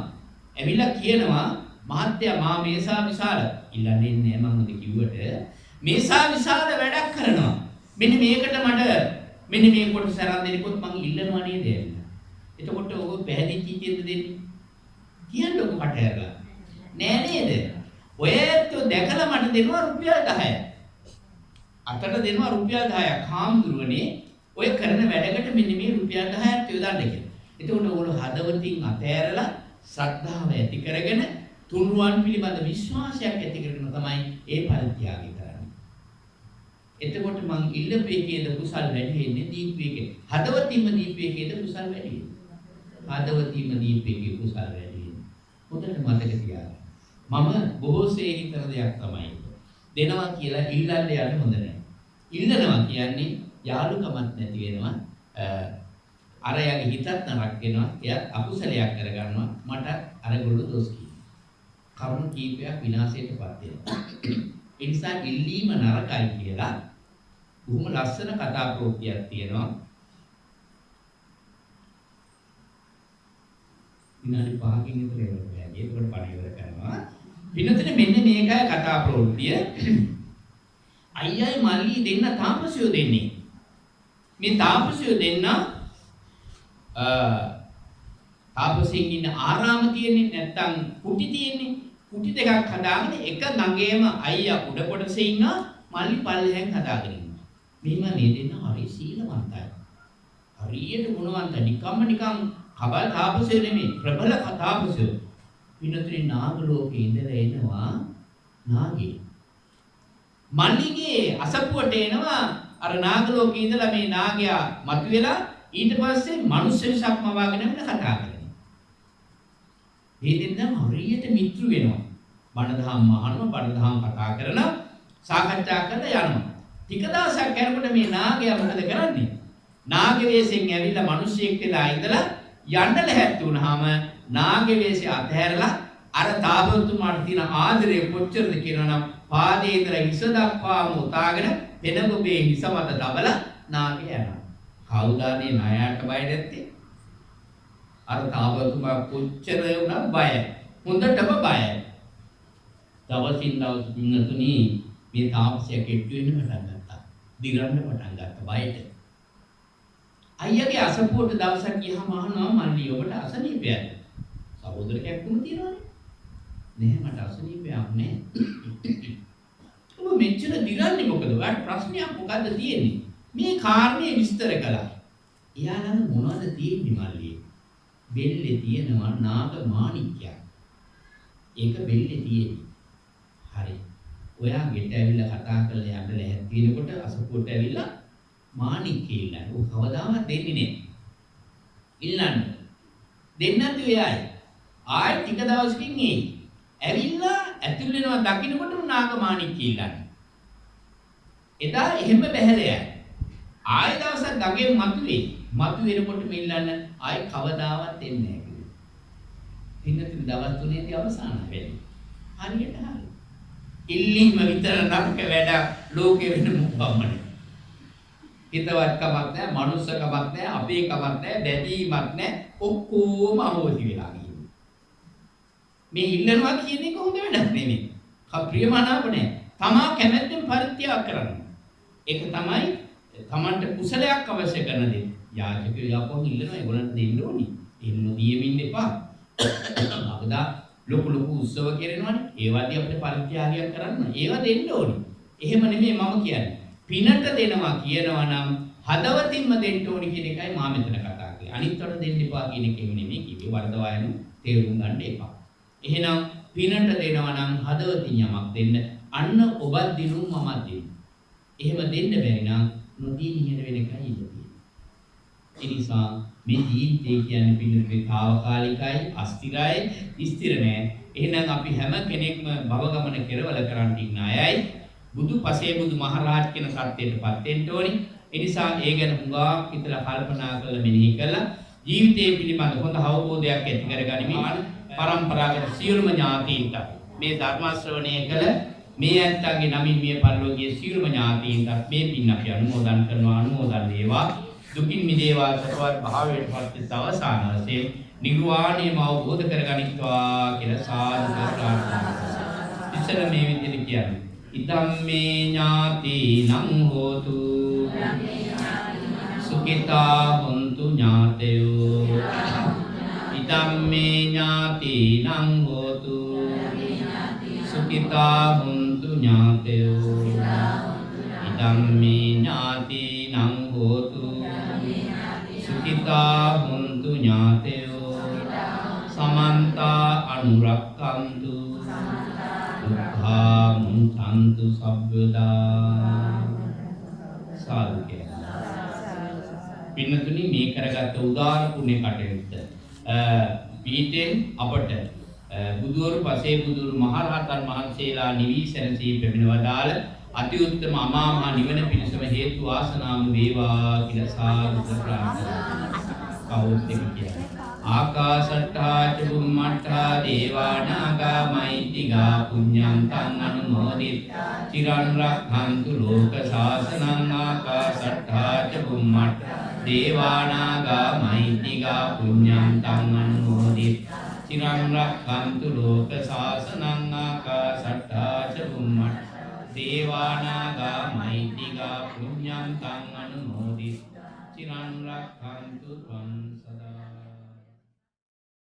ඇවිල්ලා කියනවා මහත්තයා මා මේසා විශාල ඉල්ලන්නේ නෑ මම උදේ කිව්වට මේසා විශාල වැඩක් කරනවා. මෙන්න මේකට මට මෙන්න මේ කොට සරන් දෙනකොත් මං ඉල්ලනවා නේද ඇවිල්ලා. එතකොට ඔබ පැහැදිච්ච කියන්න දෙන්නේ. කියන්නකො කට ඇරලා. නෑ නේද? ඔයත් දැකලා මට දෙනවා රුපියල් 10ක්. අතට දෙනවා රුපියල් 10ක්. හාමුදුරුවනේ ඔය කරන වැඩකට මෙන්න මේ රුපියල් 10ක් යොදන්න කියලා. එතකොට ඔයගොල්ලෝ හදවතින් අතෑරලා ශ්‍රද්ධාව ඇති කරගෙන තුන්රුවන් පිළිබඳ විශ්වාසයක් ඇති කරගෙන තමයි ඒ පරිත්‍යාගය කරන්නේ. එතකොට මං ඉල්ලපු එකේද කුසල් වැඩි වෙන්නේ දීපු එකේ. හදවතින්ම දීපු එකේද කුසල් වැඩි වෙන්නේ. හදවතින්ම දීපු එකේ කුසල් වැඩි වෙන්නේ. හොඳට මතක තියාගන්න. මම බොහෝසේ හිතන දෙයක් තමයි. දෙනවා කියලා ඉල්ලන්න යන්න හොඳ නැහැ. ඉල්ලනවා කියන්නේ යාළුකමක් නැති වෙනවා. අරයාගේ හිතත් නරක වෙනවා. එයා අකුසලයක් කරගන්නවා. මට අරගොල්ලෝ දොස් කියනවා. කරුණු කීපයක් විනාශයටපත් වෙනවා. ඒ නිසා ඉල්ලීම නරකයි කියලා බොහොම ලස්සන කතා ප්‍රෝක්තියක් තියෙනවා. විනාඩි 5කින් විතර ඉවර වෙනවා. ඒකට පරිවර කරනවා. විනෝදනේ මෙන්න මේකයි කතා ප්‍රෝක්තිය. අයියයි මල්ලි දෙන්න තාපසයෝ දෙන්නේ. මේ තාපසයෝ දෙන්න තාපසයෙන් ඉන්න ආරාම තියෙන්නේ නැත්තම් කුටි තියෙන්නේ. කුටි දෙකක් හදාගෙන එක ගඟේම අයියා උඩ කොටසේ ඉන්නවා මල්ලි පල්ලෙහෙන් හදාගෙන ඉන්නවා. මෙහිම මේ දෙන්න හරි සීලවන්තයි. හරියට ගුණවන්තයි. නිකම් කබල් තාපසයෝ නෙමෙයි ප්‍රබල තාපසයෝ. විනෝදේ නාග ලෝකේ ඉඳලා එනවා නාගේ. මල්ලිගේ අසපුවට එනවා අර නාග ලෝකේ ඉඳලා මේ නාගයා මතුවෙලා ඊට පස්සේ මිනිස්සු විසක්ම වාගෙන යන කතා කරනවා. මේ දෙන්නම හරියට මිත්‍ර වෙනවා. බණ දහම් අහනවා, බණ දහම් කතා කරනවා, සාකච්ඡා කරලා යනවා. ටික දවසක් යනකොට මේ නාගයා මොකද කරන්නේ? නාග වේශයෙන් ඇවිල්ලා මිනිස්සෙක් වෙලා ඉඳලා යන්න ලැහැත්තු වුණාම නාග වේශය අතහැරලා අර තාපසතුමාට තියෙන ආදරය කොච්චරද කියනවනම් පාදේ ඉඳලා හිස දක්වාම උතාගෙන පෙනගොබේ හිස මත දබලා නාගයා යනවා. කවුදානේ ණයට බය නැත්තේ? අර තාපසතුමා කොච්චර වුණා බයයි. හොඳටම බයයි. දවසින් දවස් දිනතුනි මේ තාපසය කෙට්ටු වෙන්න පටන් ගත්තා. දිරන්න පටන් ගත්තා බයට. අයියාගේ අසපුවට දවසක් ගියාම අහනවා මල්ලි ඔබට අසනීපයක්ද? සහෝදරකයක් වුණ තියනවනේ. නෑ මට අසනීපයක් නෑ. ඔබ මෙච්චර දිරන්නේ මොකද? ඔයාට ප්‍රශ්නයක් මොකද්ද තියෙන්නේ? මේ කාරණේ විස්තර කළා. එයාලම මොනවද තියෙන්නේ මල්ලි? බෙල්ලේ තියෙනවා නාග මාණික්කයක්. ඒක බෙල්ලේ තියෙන්නේ. හරි. ඔයා ගෙට ඇවිල්ලා කතා කරලා යන්න ලැහැත් වෙනකොට අසපුවට ඇවිල්ලා මාණික්කේ ඉල්ලන්න. ඔය කවදාවත් දෙන්නේ නෑ. ඉල්ලන්න. දෙන්නත් එයායි. ආයෙ ටික දවසකින් එයි. ඇවිල්ලා ඇතුල් වෙනවා දකින්නකොටම නාග මාණික්කේ ඉල්ලන්න. එදා එහෙම බැහැලා යයි. ආයෙ දවසක් ගඟේ මතුවේ. මතුවෙනකොටම ඉල්ලන්න ආයෙ කවදාවත් එන්නේ නැහැ කිව්වා. ඉන්නතුන් දවස් තුනේදී අවසාන වෙන්නේ. හරියට හරි. ඉල්ලීම විතර නරක වැඩ ලෝකෙ වෙන මොකක්මනේ. හිතවත්කමක් නැහැ, මනුස්සකමක් නැහැ, අපේකමක් නැහැ, දැඩීමක් නැහැ. ඔක්කොම අහෝසි වෙලා ගිහින්. මේ ඉල්ලනවා කියන එක හොඳ වැඩක් නෙමෙයි. ප්‍රියමනාප නැහැ. තමා කැමැත්තෙන් පරිත්‍යාග කරන්න. ඒක තමයි තමන්ට කුසලයක් අවශ්‍ය කරන දේ. යාචකයෝ යපොන් ඉල්ලනවා ඒගොල්ලන්ට දෙන්න ඕනි. එහෙම නොදීමින් එපා. අපදා ලොකු උත්සව කරනවනේ. ඒවාදී අපිට පරිත්‍යාගයක් කරන්න. ඒවා දෙන්න ඕනි. එහෙම නෙමෙයි මම කියන්නේ. පිනට දෙනවා කියනවා නම් හදවතින්ම දෙන්න ඕනි කියන එකයි මම මෙතන කතා කරන්නේ. අනිත්වට දෙන්න එපා කියන එක නෙමෙයි කිව්වේ. වරදවායන තේරුම් ගන්න එපා. එහෙනම් පිනට දෙනවා නම් හදවතින් යමක් දෙන්න. අන්න ඔබත් දිනුම් මමත් දිනුම්. එහෙම දෙන්න බැරි නම් නොදී නිහඬ වෙන එකයි ඉන්නේ. ඒ නිසා මේ ජීවිතය කියන්නේ පිළිතුරේ తాවකාලිකයි, අස්තිරයි, ස්ථිර නෑ. එහෙනම් අපි හැම කෙනෙක්ම භව ගමන කෙරවල කරන් ඉන්න අයයි බුදු පසේ බුදු මහරහත් කියන සත්‍යයටපත් වෙන්න ඕනි. ඒ නිසා ඒ ගැන හුඟක් හිතලා කල්පනා කරලා මෙනෙහි කළා ජීවිතයේ පිළිබඳ හොඳ අවබෝධයක් ඇති කරගනිමින් පරම්පරාගත සියලුම ඥාතීන්ට මේ ධර්ම ශ්‍රවණය කළ මේ ඇත්තන්ගේ නමින් මිය පරලෝකීය සියලුම ඥාතීන්ට මේ පින් අපි අනුමෝදන් කරනවා අනුමෝදන් වේවා දුකින් මිදේවා සතරවත් භාවයට පත් අවසාන වශයෙන් නිර්වාණයම අවබෝධ කරගනිත්වා කියලා සාදු ප්‍රාර්ථනා කරනවා. ඉස්සර මේ විදිහට කියන්නේ ඉදම්මේ ඥාතිනං හෝතු සුඛිතා හොන්තු ඥාතයෝ ඉදම්මේ ඥාතිනං හෝතු සුඛිතා හොන්තු ඥාතයෝ ඉදම්මේ ඥාතිනං හෝතු සුඛිතා හොන්තු ඥාතයෝ සමන්ත අනුරක්ඛන්තු දුක්ඛා මුංචන්තු සබ්බදා සාදු පින්නතුනි මේ කරගත් උදාාර පුණ්‍ය කටයුත්ත පීඨෙන් අපට බුදුවරු පසේ බුදුරු මහරහතන් වහන්සේලා නිවිසනසී පෙමින වදාළ අති උත්තම අමා මහ නිවන පිණසම හේතු වාසනාම වේවා කියලා සාදු ප්‍රාර්ථනා කවුරුත් කියන්නේ ආකාශට්ටා ච බුම්මට්ටා දේවානාගා මෛත්‍තිගා පුඤ්ඤන්තං අනුමෝදිත්වා චිරන් රක්ඛන්තු ලෝක ශාසනං ආකාශට්ටා ච බුම්මට්ටා දේවානාගා මෛත්‍තිගා පුඤ්ඤන්තං අනුමෝදිත්වා චිරන් රක්ඛන්තු ලෝක ශාසනං ආකාශට්ටා ච බුම්මට්ටා දේවානාගා මෛත්‍තිගා පුඤ්ඤන්තං අනුමෝදිත්වා චිරන් රක්ඛන්තු ත්වං